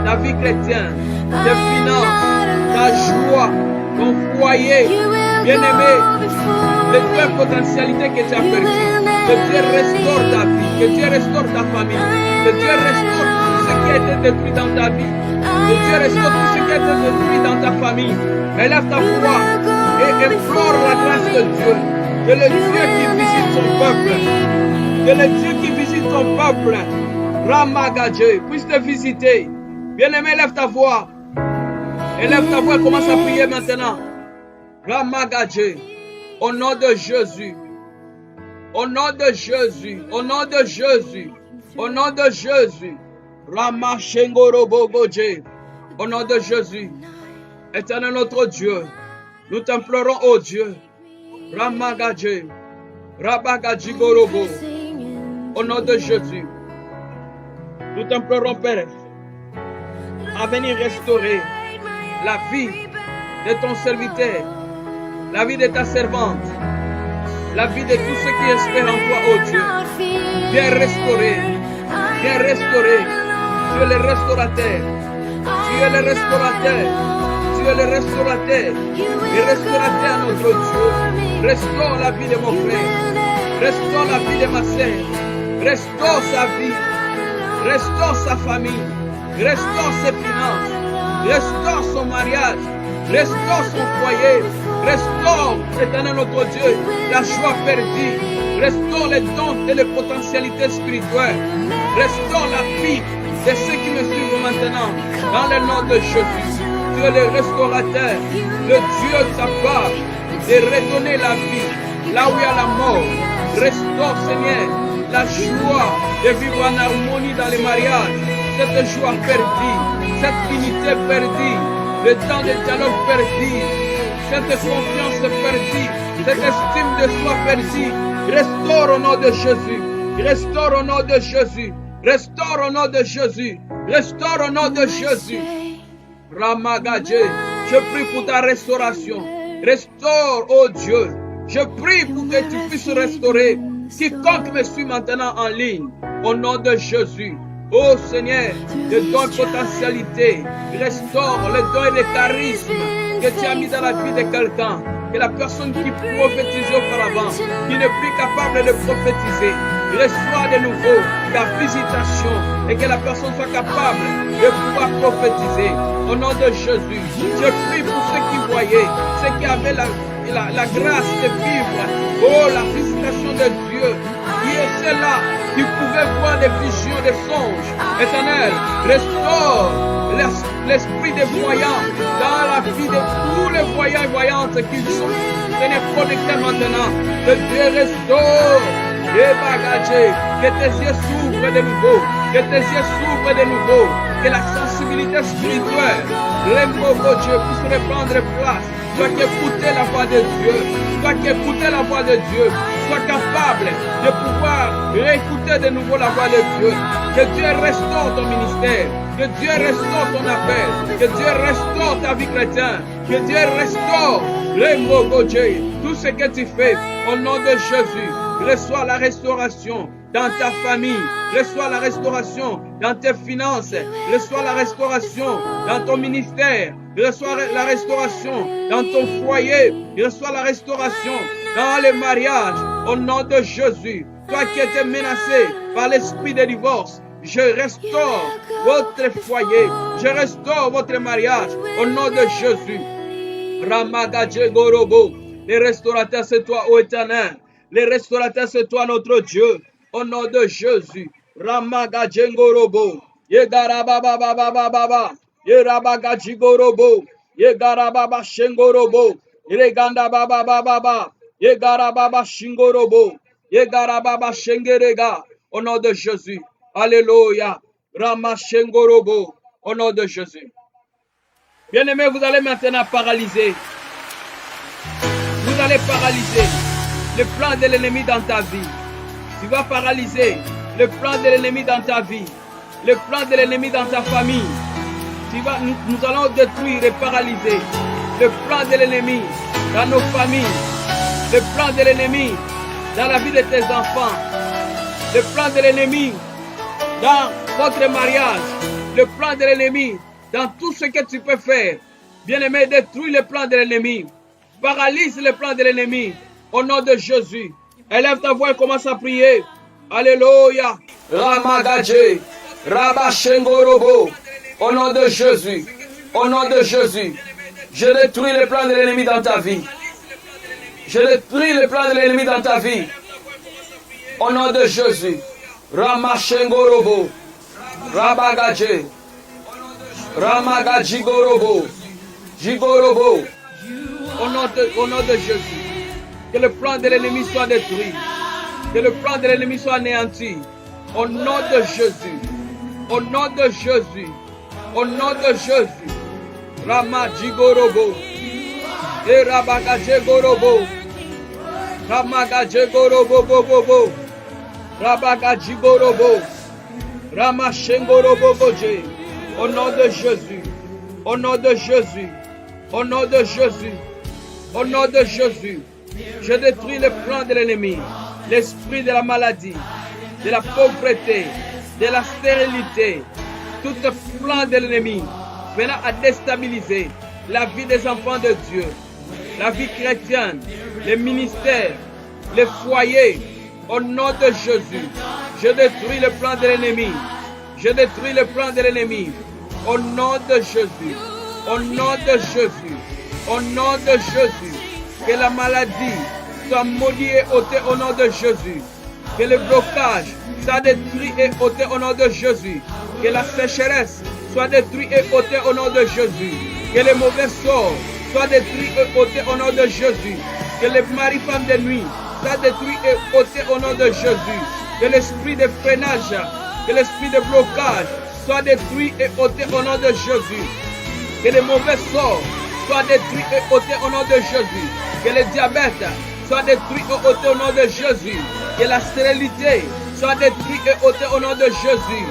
ta vie chrétienne, tes finances, ta joie, ton foyer, bien-aimé, les belles potentialités que tu as perdues. Que Dieu restaure ta vie, que Dieu restaure ta famille, que Dieu restaure tout ce qui a été détruit dans ta vie, que Dieu restaure tout ce qui a été détruit dans ta famille. Élève ta voix et implore la grâce de Dieu, que le Dieu qui visite son peuple, que le Dieu qui visite son peuple, Ramagadje, puisse te visiter. Bien-aimé, élève ta voix. Élève ta voix et commence à prier maintenant. Ramagadje, au nom de Jésus, au nom de Jésus, au nom de Jésus, au nom de Jésus, Ramashengorobogoje, au nom de Jésus, éternel notre Dieu, nous t'implorons, ô Dieu, Ramagadje, Rabagajigorobo, au nom de Jésus, nous t'implorons, Père, à venir restaurer la vie de ton serviteur, la vie de ta servante, la vie de tous ceux qui espèrent en toi, oh Dieu. Viens restaurer, viens restaurer. Tu es le restaurateur, tu es le restaurateur, tu es le restaurateur, le restaurateur notre Dieu. Restaure la vie de mon frère, restaure la vie de ma sœur, restaure sa vie, restaure sa famille, restaure ses finances, restaure son mariage, restaure son foyer, restaure, éternel notre Dieu, la joie perdue, restaure les dons et les potentialités spirituelles, restaure la vie de ceux qui me suivent maintenant, dans le nom de Jésus. Tu es le restaurateur, le Dieu capable de redonner la vie, là où il y a la mort. Restaure, Seigneur, la joie de vivre en harmonie dans les mariages, cette joie perdue, cette unité perdue, le temps de dialogue perdu, cette confiance perdue, cette estime de soi perdue. Restaure au nom de Jésus, restaure au nom de Jésus, restaure au nom de Jésus, restaure au nom de Jésus. Ramagadje, je prie pour ta restauration. Restaure, oh Dieu. Je prie pour que tu puisses restaurer quiconque me suit maintenant en ligne. Au nom de Jésus. Oh Seigneur, les dons de potentialité, restaure les dons et les charismes que tu as mis dans la vie de quelqu'un. Que la personne qui prophétisait auparavant, qui n'est plus capable de prophétiser, reçoit de nouveau ta visitation et que la personne soit capable de pouvoir prophétiser. Au nom de Jésus, je prie pour ceux qui voyaient, ceux qui avaient la grâce de vivre, oh, la visitation de Dieu, qui est ceux-là qui pouvaient voir des visions, des songes. Éternel, restaure l'esprit des voyants dans la vie de tous les voyants et voyantes qui sont connectés maintenant. Que Dieu restaure. Que tes yeux s'ouvrent de nouveau, que tes yeux s'ouvrent de nouveau, que la sensibilité spirituelle, l'embogo Dieu puisse reprendre place. Sois qu'écouter la voix de Dieu, sois qu'écouter la voix de Dieu, sois capable de pouvoir réécouter de nouveau la voix de Dieu. Que Dieu restaure ton ministère, que Dieu restaure ton appel, que Dieu restaure ta vie chrétienne, que Dieu restaure l'embogo Dieu, tout ce que tu fais au nom de Jésus. Reçois la restauration dans ta famille, reçois la restauration dans tes finances, reçois la restauration dans ton ministère, reçois la restauration dans ton foyer, reçois la restauration dans les mariages, au nom de Jésus. Toi qui étais menacé par l'esprit de divorce, je restaure votre foyer, je restaure votre mariage, au nom de Jésus. Ramagadje Gorobo, les restaurateurs c'est toi, ô Éternel. Les restaurateurs, c'est toi notre Dieu. Au nom de Jésus. Ramaga Jengorobo. Yegarababa baba baba. Yerabaga Jigorobo. Yegarababa Shengorobo. Reganda baba baba. Yegarababa Shingorobo. Yegarababa Shengerega. Au nom de Jésus. Alléluia. Ramashengorobo. Au nom de Jésus. Bien-aimés, vous allez maintenant paralyser. Vous allez paralyser le plan de l'ennemi dans ta vie. Tu vas paralyser le plan de l'ennemi dans ta vie, le plan de l'ennemi dans ta famille. Nous allons détruire et paralyser le plan de l'ennemi dans nos familles, le plan de l'ennemi dans la vie de tes enfants, le plan de l'ennemi dans votre mariage, le plan de l'ennemi dans tout ce que tu peux faire. Bien-aimé, détruis le plan de l'ennemi, paralyse le plan de l'ennemi. Au nom de Jésus, élève ta voix et commence à prier. Alléluia. Ramagadje, Rabashengorobo. Au nom de Jésus, au nom de Jésus, je détruis le plan de l'ennemi dans ta vie. Je détruis le plan de l'ennemi dans ta vie. Au nom de Jésus, Ramashengorobo, Rabagadje, Ramagadjigorobo, Jigorobo. Au nom de Jésus. Que le plan de l'ennemi soit détruit. Que le plan de l'ennemi soit anéanti. Au nom de Jésus. Au nom de Jésus. Au nom de Jésus. Ramadjigorobo. Et Rabagadjegorobo. Ramadjegorobo bobo. Rabagadjigorobo. Ramashengorobo boje. Au nom de Jésus. Au nom de Jésus. Au nom de Jésus. Au nom de Jésus, je détruis le plan de l'ennemi, l'esprit de la maladie, de la pauvreté, de la stérilité, tout plan de l'ennemi venant à déstabiliser la vie des enfants de Dieu, la vie chrétienne, les ministères, les foyers. Au nom de Jésus, je détruis le plan de l'ennemi. Je détruis le plan de l'ennemi. Au nom de Jésus, au nom de Jésus, au nom de Jésus, que la maladie soit maudite et ôtée au nom de Jésus. Que le blocage soit détruit et ôté au nom de Jésus. Que la sécheresse soit détruite et ôtée au nom de Jésus. Que les mauvais sorts soient détruits et ôtés au nom de Jésus. Que les maris-femmes de nuit soient détruits et ôtés au nom de Jésus. Que l'esprit de freinage, que l'esprit de blocage soit détruit et ôté au nom de Jésus. Que les mauvais sorts soient détruits et ôtés au nom de Jésus. Que le diabète soit détruit et ôté au nom de Jésus. Que la stérilité soit détruite et ôtée au nom de Jésus.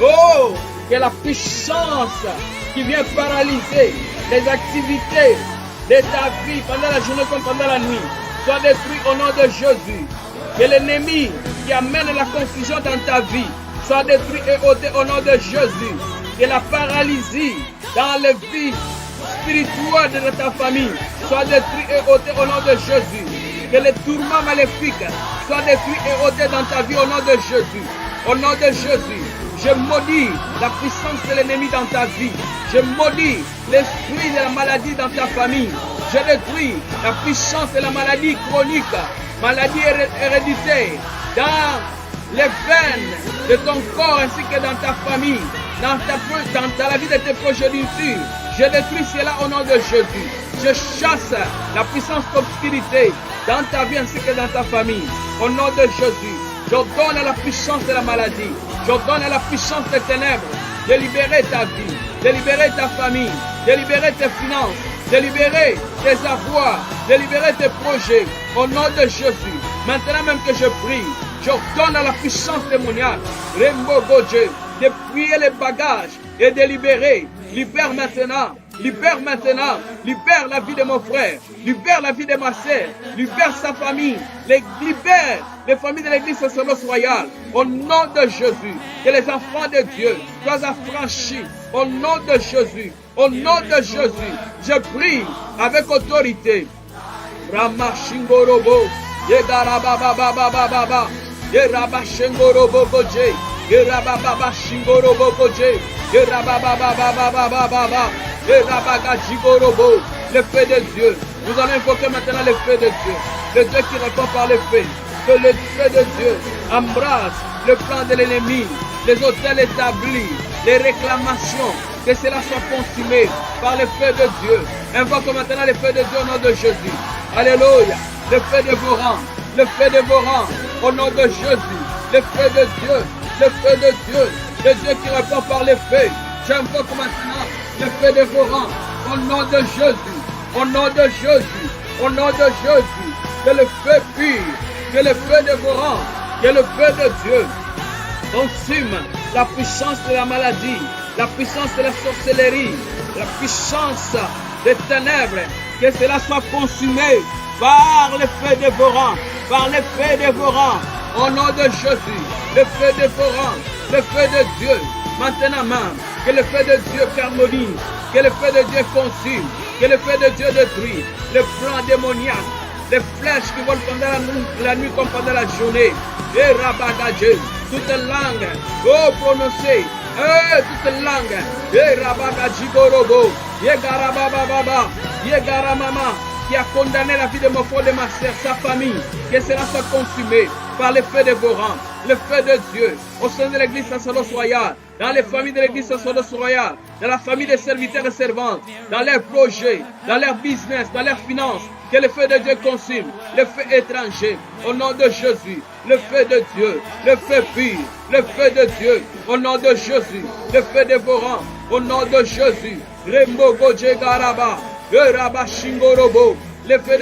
Oh, que la puissance qui vient paralyser les activités de ta vie pendant la journée comme pendant la nuit soit détruite au nom de Jésus. Que l'ennemi qui amène la confusion dans ta vie soit détruit et ôté au nom de Jésus. Que la paralysie dans les vies spirituelles de ta famille soit détruite et ôté au nom de Jésus. Que les tourments maléfiques soient détruits et ôtés dans ta vie au nom de Jésus. Au nom de Jésus, je maudis la puissance de l'ennemi dans ta vie. Je maudis l'esprit de la maladie dans ta famille. Je détruis la puissance de la maladie chronique, maladie héréditaire, dans les veines de ton corps ainsi que dans ta famille, dans la vie de tes progénitures. Je détruis cela au nom de Jésus. Je chasse la puissance d'obscurité dans ta vie ainsi que dans ta famille. Au nom de Jésus, j'ordonne à la puissance de la maladie, j'ordonne à la puissance des ténèbres de libérer ta vie, de libérer ta famille, de libérer tes finances, de libérer tes avoirs, de libérer tes projets. Au nom de Jésus, maintenant même que je prie, j'ordonne à la puissance démoniaque, Rembo Godje, de plier les bagages et de libérer. Libère maintenant. Libère maintenant, libère la vie de mon frère, libère la vie de ma sœur, libère sa famille, libère les familles de l'église sacerdoce royale. Au nom de Jésus, que les enfants de Dieu soient affranchis. Au nom de Jésus, au nom de Jésus, je prie avec autorité. Ramashingorobo, Yegarabababababa, Yerabashingorobo Goje, Yerabababashingorobo Goje, Yerababababababa. Le feu de Dieu. Nous allons invoquer maintenant le feu de Dieu. Le Dieu qui répond par le feu. Que le feu de Dieu embrasse le plan de l'ennemi, les hôtels établis, les réclamations. Que cela soit consumé par le feu de Dieu. Invoque maintenant le feu de Dieu au nom de Jésus. Alléluia. Le feu dévorant. Le feu dévorant. Au nom de Jésus. Le feu de Dieu. Le feu de Dieu. Le Dieu qui répond par le feu. J'invoque maintenant le feu dévorant, au nom de Jésus, au nom de Jésus, au nom de Jésus, que le feu pur, que le feu dévorant, que le feu de Dieu consume la puissance de la maladie, la puissance de la sorcellerie, la puissance des ténèbres, que cela soit consumé par le feu dévorant, par le feu dévorant, au nom de Jésus, le feu dévorant, le feu de Dieu, maintenant même. Que le feu de Dieu harmonise, que le feu de Dieu consume, que le feu de Dieu détruit les plans démoniaques, les flèches qui volent pendant la nuit comme pendant la journée. Et rabagadje, toute langue, oh prononcée, toute langue, et rabagadjigorobo, yegarabababa, yegaramama, qui a condamné la vie de mon frère et de ma sœur, sa famille, que cela soit consumé par le feu dévorant, le feu de Dieu, au sein de l'église sacerdoce royale, dans les familles de l'église sacerdoce royale, dans la famille des serviteurs et servantes, dans leurs projets, dans leur business, dans leurs finances, que le feu de Dieu consume, le feu étranger, au nom de Jésus, le feu de Dieu, le feu pur, le feu de Dieu, au nom de Jésus, le feu dévorant, au nom de Jésus, Rembo Godje Garaba, Rabashingorobo, le feu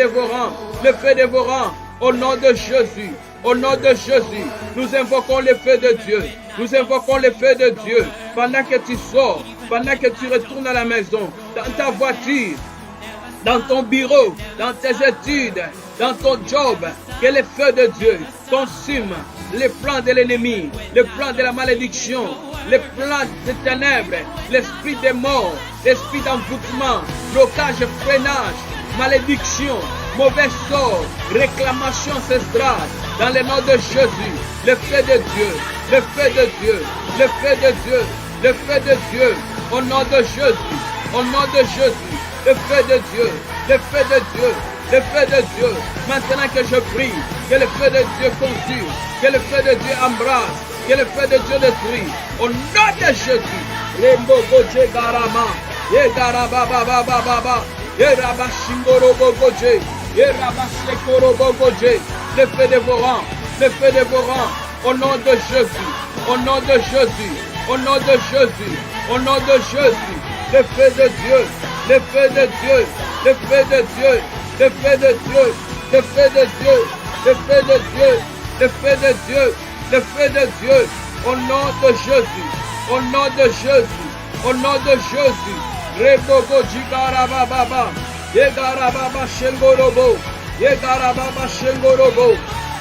dévorant, au nom de Jésus. Au nom de Jésus, nous invoquons le feu de Dieu. Nous invoquons le feu de Dieu. Pendant que tu sors, pendant que tu retournes à la maison, dans ta voiture, dans ton bureau, dans tes études, dans ton job, que le feu de Dieu consume les plans de l'ennemi, les plans de la malédiction, les plans des ténèbres, l'esprit des morts, l'esprit d'envoûtement, blocage, freinage, malédiction, mauvais sort, réclamation ancestrale, dans le nom de Jésus, le feu de Dieu, le feu de Dieu, le feu de Dieu, le feu de Dieu, au nom de Jésus, au nom de Jésus, le feu de Dieu, le feu de Dieu, le feu de Dieu. Maintenant que je prie, que le feu de Dieu consume, que le feu de Dieu embrasse, que le feu de Dieu détruit. Au nom de Jésus. Rembo goje garama, ye garaba baba baba, ye rabashingoro goje, ye rabashekoro goje. Le feu dévorant, le feu dévorant. Au nom de Jésus, au nom de Jésus, au nom de Jésus, au nom de Jésus. Le feu de Dieu, le feu de Dieu, le feu de Dieu, le feu de Dieu, le feu de Dieu, le feu de Dieu, le feu de Dieu, le feu de Dieu, au nom de Jésus, au nom de Jésus, au nom de Jésus. Rebogo jigara baba, yegara baba shengorobo, yegara baba shengorobo,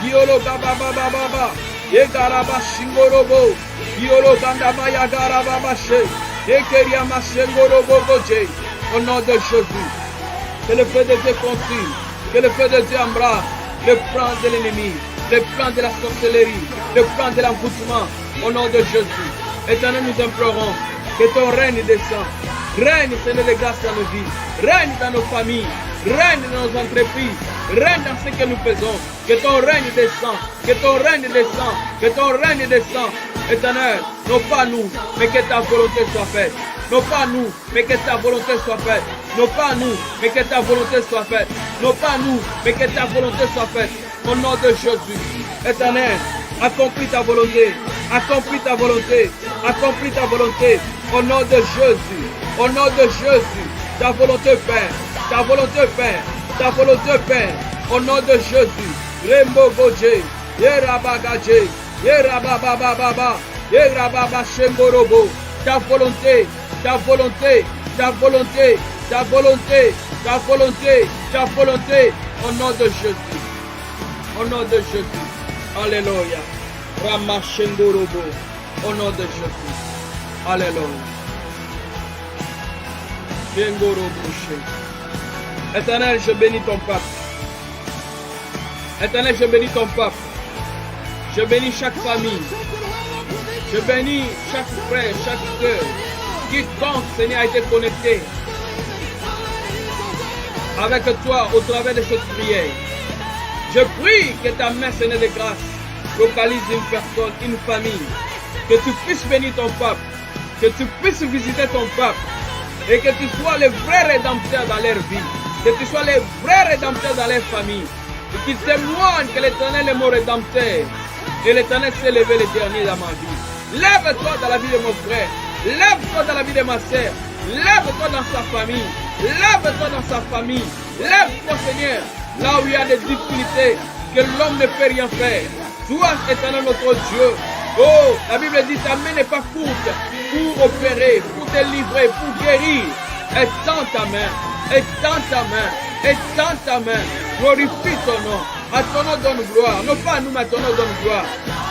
yolo baba baba, yegara baba shengorobo, yolo ganda baya gara baba she. Au nom de Jésus, que le feu de Dieu consume, que le feu de Dieu embrasse le plan de l'ennemi, le plan de la sorcellerie, le plan de l'envoûtement. Au nom de Jésus, Éternel, nous implorons que ton règne descende. Règne, Seigneur de grâce dans nos vies, règne dans nos familles, règne dans nos entreprises, règne dans ce que nous faisons. Que ton règne descende, que ton règne descende, que ton règne descende. Éternel, non pas nous, mais que ta volonté soit faite. Non pas nous, mais que ta volonté soit faite. Non pas nous, mais que ta volonté soit faite. Non pas nous, mais que ta volonté soit faite. Au nom de Jésus. Éternel, accomplis ta volonté. Accomplis ta volonté. Accomplis ta volonté. Au nom de Jésus. Au nom de Jésus. Ta volonté Père. Ta volonté Père. Ta volonté Père. Au nom de Jésus. Rembo Goje. Yerabagaje. Yerababababa. Yerababa Shengorobo. Ta volonté. Ta volonté. Ta volonté. Ta volonté. Ta volonté. Ta volonté. Au nom de Jésus. Au nom de Jésus. Alléluia. Ramashengorobo. Au nom de Jésus. Alléluia. Éternel, je bénis ton peuple. Éternel, je bénis ton peuple. Je bénis chaque famille. Je bénis chaque frère, chaque soeur. Quiconque, Seigneur, a été connecté avec toi au travers de cette prière. Je prie que ta main, Seigneur de grâce, localise une personne, une famille. Que tu puisses bénir ton peuple. Que tu puisses visiter ton peuple. Et que tu sois le vrai rédempteur dans leur vie. Que tu sois le vrai rédempteur dans leur famille. Et qu'ils témoignent que l'Éternel est mon rédempteur. Et l'Éternel s'est levé le dernier dans ma vie. Lève-toi dans la vie de mon frère. Lève-toi dans la vie de ma sœur. Lève-toi dans sa famille. Lève-toi dans sa famille. Lève-toi, Seigneur, là où il y a des difficultés, que l'homme ne peut rien faire. Toi, Éternel, notre Dieu. Oh, la Bible dit, ta main n'est pas courte pour opérer, pour te livrer, pour guérir. Étends ta main, étends ta main, étends ta main. Glorifie ton nom. À ton nom donne gloire. Non pas à nous, mais à ton nom donne gloire.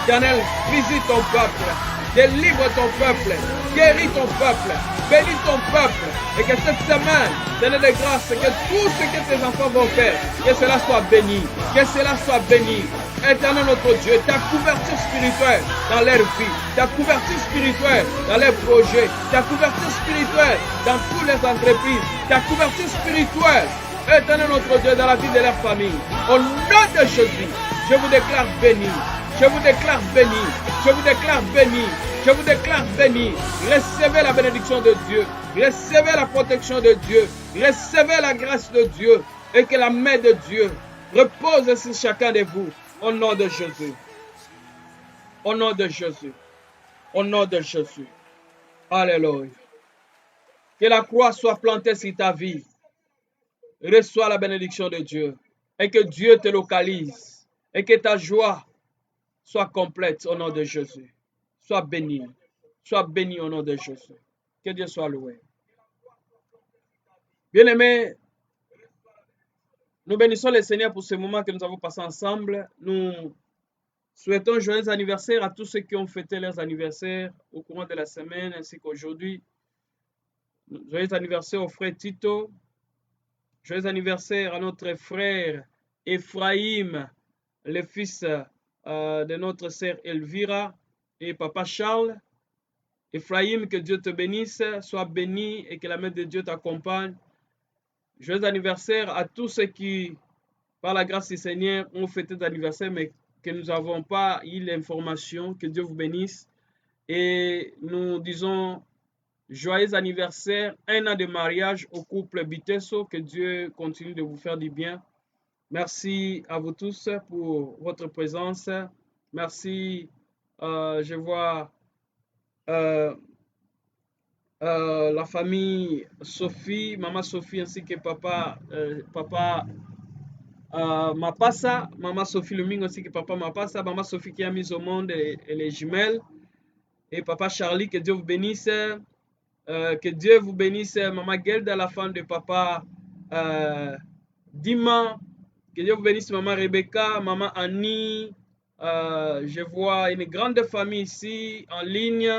Éternel, visite ton peuple. Délivre ton peuple. Guéris ton peuple. Bénis ton peuple. Et que cette semaine, Seigneur de grâce, que tout ce que tes enfants vont faire, que cela soit béni. Que cela soit béni. Éternel notre Dieu, ta couverture spirituelle dans leur vie, ta couverture spirituelle dans leurs projets, ta couverture spirituelle dans toutes les entreprises, ta couverture spirituelle, Éternel notre Dieu, dans la vie de leur famille. Au nom de Jésus, je vous déclare béni. Je vous déclare béni. Je vous déclare béni. Je vous déclare béni. Recevez la bénédiction de Dieu. Recevez la protection de Dieu. Recevez la grâce de Dieu. Et que la main de Dieu repose sur chacun de vous. Au nom de Jésus. Au nom de Jésus. Au nom de Jésus. Alléluia. Que la croix soit plantée sur ta vie. Reçois la bénédiction de Dieu. Et que Dieu te localise. Et que ta joie soit complète au nom de Jésus. Sois béni. Sois béni au nom de Jésus. Que Dieu soit loué. Bien-aimés, Nous bénissons le Seigneur pour ce moment que nous avons passé ensemble. Nous souhaitons joyeux anniversaire à tous ceux qui ont fêté leurs anniversaires au courant de la semaine ainsi qu'aujourd'hui. Joyeux anniversaire au frère Tito. Joyeux anniversaire à notre frère Ephraim, le fils de notre sœur Elvira et papa Charles. Ephraim, que Dieu te bénisse, sois béni et que la main de Dieu t'accompagne. Joyeux anniversaire à tous ceux qui, par la grâce du Seigneur, ont fêté d'anniversaire, mais que nous n'avons pas eu l'information. Que Dieu vous bénisse. Et nous disons joyeux anniversaire, 1 an de mariage au couple Bitesso. Que Dieu continue de vous faire du bien. Merci à vous tous pour votre présence. Merci. Je vois la famille Sophie, maman Sophie ainsi que papa Mapassa, maman Sophie Lumingo ainsi que papa Mapassa, maman Sophie qui a mis au monde et les jumelles, et papa Charlie, que Dieu vous bénisse, que Dieu vous bénisse, maman Gelda, la femme de papa Dima, que Dieu vous bénisse, maman Rebecca, maman Annie. Je vois une grande famille ici en ligne.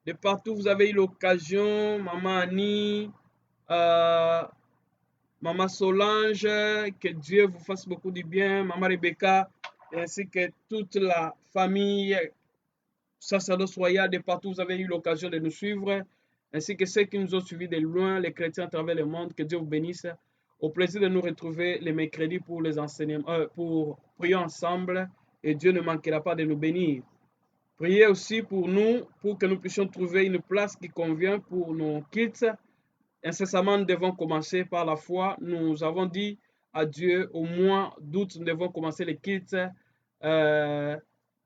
De partout, vous avez eu l'occasion. Maman Annie, maman Solange, que Dieu vous fasse beaucoup de bien. Maman Rebecca, ainsi que toute la famille sacerdoce royal. De partout, vous avez eu l'occasion de nous suivre. Ainsi que ceux qui nous ont suivis de loin, les chrétiens à travers le monde. Que Dieu vous bénisse. Au plaisir de nous retrouver les mercredis pour les enseignements, pour prier ensemble. Et Dieu ne manquera pas de nous bénir. Priez aussi pour nous, pour que nous puissions trouver une place qui convient pour nos cultes. Incessamment, nous devons commencer par la foi. Nous avons dit à Dieu, au mois d'août, nous devons commencer les cultes.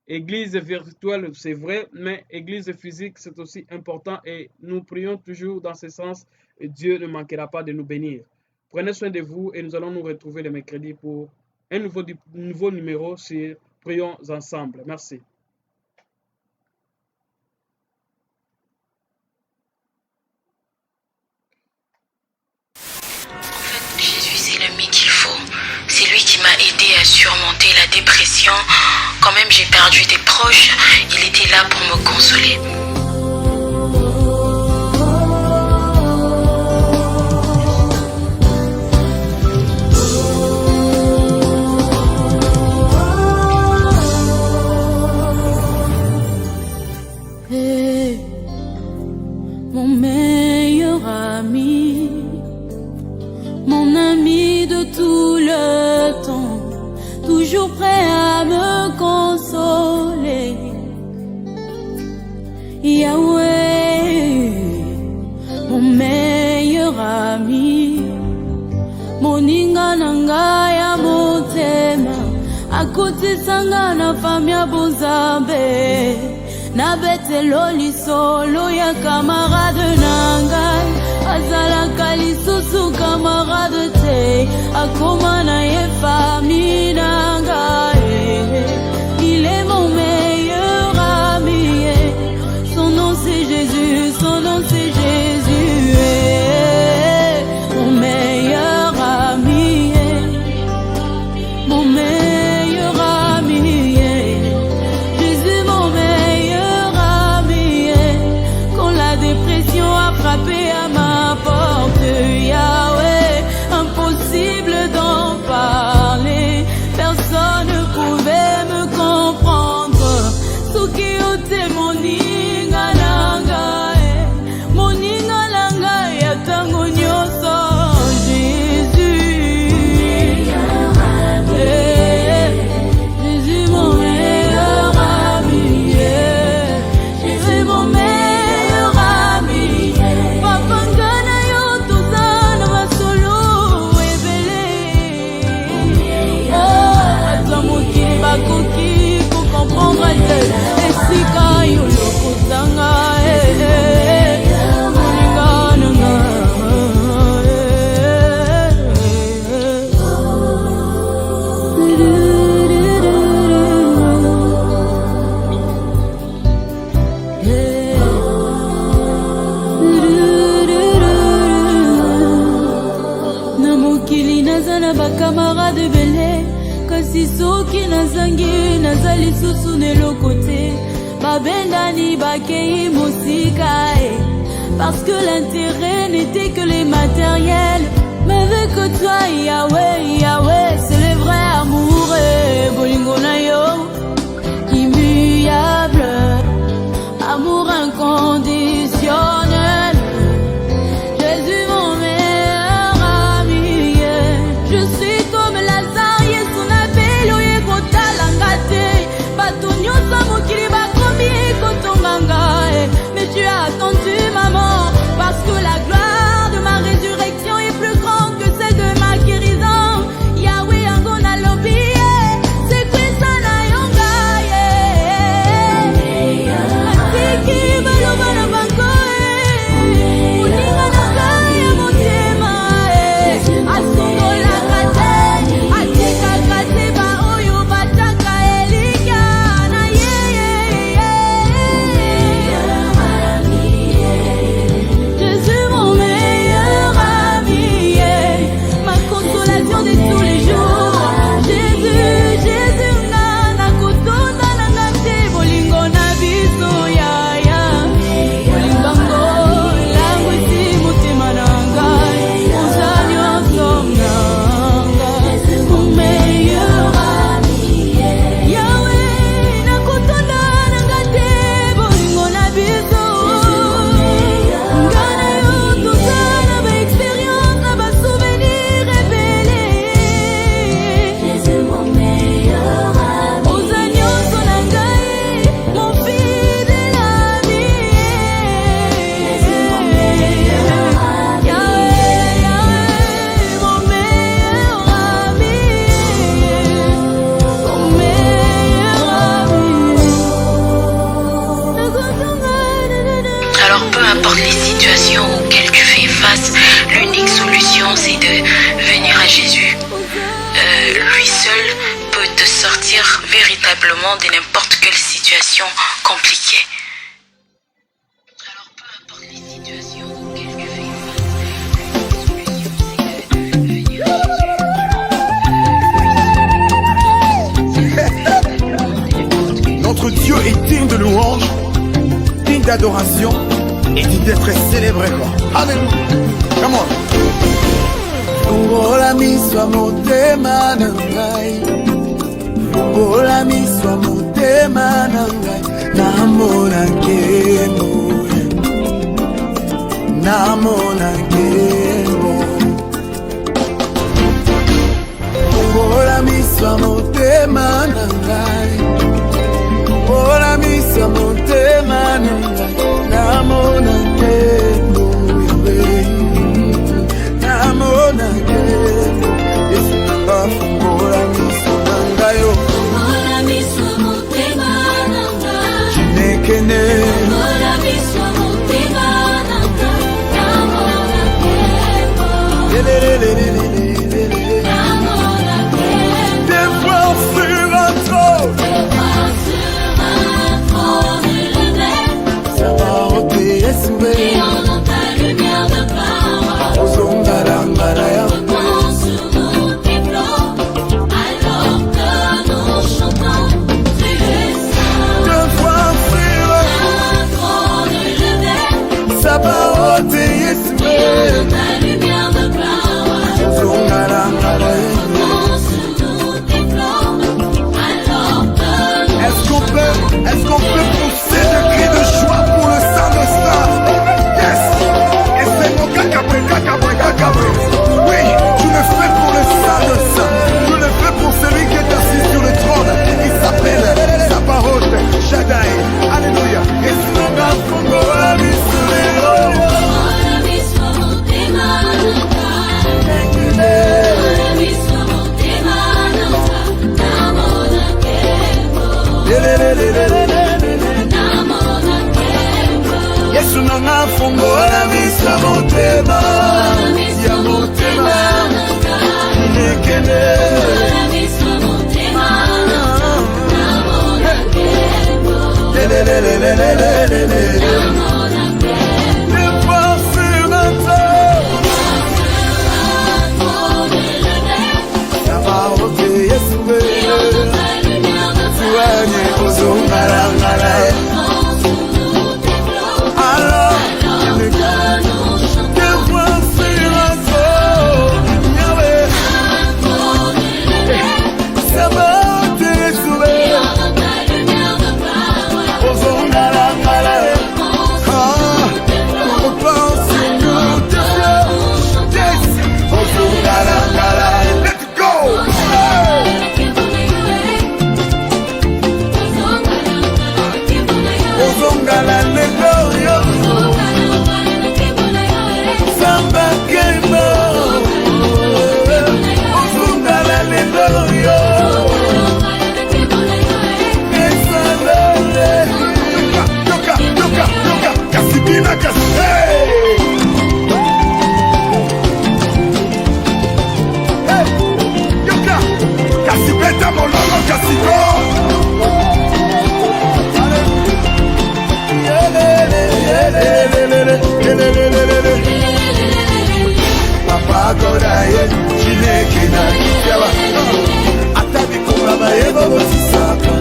Église virtuelle, c'est vrai, mais église physique, c'est aussi important. Et nous prions toujours dans ce sens. Et Dieu ne manquera pas de nous bénir. Prenez soin de vous et nous allons nous retrouver le mercredi pour un nouveau numéro sur Prions ensemble. Merci. Jésus, c'est l'ami qu'il faut. C'est lui qui m'a aidé à surmonter la dépression. Quand même j'ai perdu des proches, il était là pour me consoler. Mon meilleur ami, mon ami de tout le temps, toujours prêt à me consoler. Yahweh, mon meilleur ami, moninga nanga ya motema, akuti sanga na famia bonzambe. Na betelo lisolo ya camarade nangai, azalaka lisusu camarade te, akoma na ye famille nangai. Il est mon meilleur ami, son nom c'est Jésus, son nom c'est Jésus. Mon meilleur ami, mon meilleur ami, Jésus mon meilleur ami. Quand la dépression a frappé à ma porte, Yahweh, impossible d'en parler, personne na bakamarade ebele, kasi soki nazangi nazali susu neloko te, babendani bakei mosika parce que l'intérêt n'était que les matériels. Mais avec toi Yahweh, Yahweh, c'est le vrai amour. Bolingo na yo immuable, amour inconditionnel. Jésus mon meilleur ami, je suis comme Lazare, son appel oye kotalanga te, bato nyonso mokili bakomi kotonganga, mais tu as attendu maman, parce que la gloire de ma résurrection est plus grande que celle de ma guérison. Yahweh angona lobi, c'est que ça na yonga atiki baloba na bango uninga na kaya motema asongolaka te, atikaka te ba oyo bataka elika na Jésus mon meilleur ami, ma consolation de tous les jours. Jésus, Jésus na kotona na ngate bolingo na biso yaya, bolingo langu si motema na ngai, ozali ozonga mon meilleur ami. Yahweh na kotona na ngate bolingo na biso, ngana yo tozala ba expérience na ba souvenir rebele. Oza nyonso na ngai, mon fidèle ami. Yahweh, Yahweh, mon meilleur ami, mon meilleur ami. Alors peu importe les situations auxquelles tu fais face, l'unique solution c'est de venir à Jésus. Lui seul peut te sortir véritablement de n'importe quelle situation compliquée. Alors peu importe les situations auxquelles tu fais face, l'unique solution c'est de venir à Jésus. Notre Dieu est digne de louange, digne d'adoration et digne d'être célébré. Alléluia. Come on. Fungola miswa motema na ngai, fungola miswa motema na ngai, namona nkembo, namona nkembo. Fungola miswa motema na ngai, fungola miswa motema na ngai, namona nkembo. Namona nkembo, Yesu nanga fungola miso na ngai yo. Fungola miso motema na ngai, Chinekene. fungola miso motema na ngai, namona nkembo, Lelelelelelelele. namona nkembo. Des fois sur un trône, Sur un trône élevé, Ça va ôter Yesu we. dans ta lumière de gloire, Ozongalangala ya. reprends sur nous tes flots, alors que nous chantons, tu es saint. des fois sur Un trône élevé, Ça va ôter Yesu we. dans ta lumière de gloire, Ozongalangala ya. reprends sur nous tes flots, alors que nous Est-ce qu'on peut pousser des cris de joie pour le Saint de Star? Yes! Et c'est mon cacabré. Oui, tu le fais pour le Saint de Saint. Tu le fais pour celui qui est assis sur le trône. Il s'appelle Sabaoth, Shaddai. Alléluia. Et sinon, dans son la vie sur les Fungola miso motema na ngai, fungola miso motema na ngai, namona nkembo, Lelelelelelelele. namona nkembo. Yesu nanga fungola miso motema ya motema. Chinekene. Lelelelelelelele. Des fois sur un trône, neke na kitiawa ata bikonga bayeba bosisaka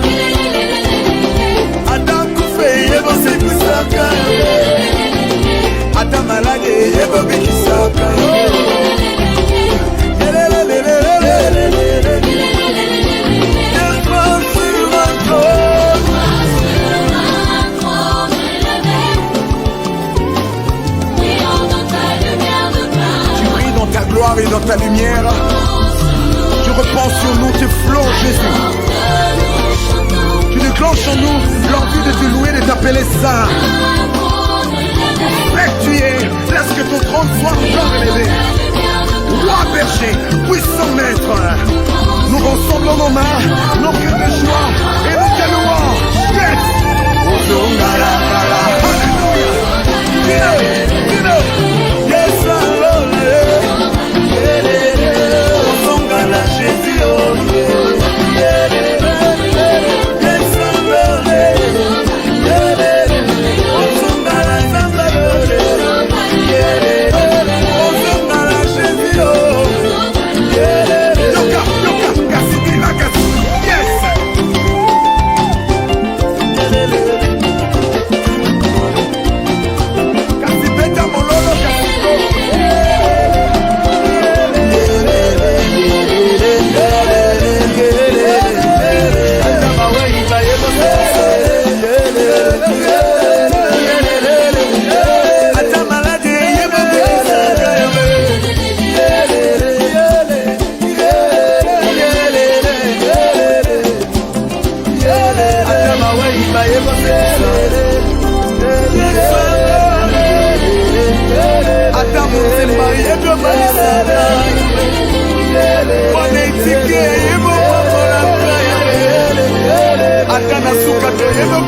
ata kufe yeba sekisaka ata malade yeba bikisaka Et dans ta lumière, tu repenses sur nous tes flots, Jésus. Tu déclenches en nous l'envie de te louer, de t'appeler saint. Mec, tu es, laisse que ton trône soit encore élevé. Roi berger, puissant maître, nous rassemblons nos mains, nos cris de joie et nos louanges. Yes! Alléluia! Yes, Atana suka to yebo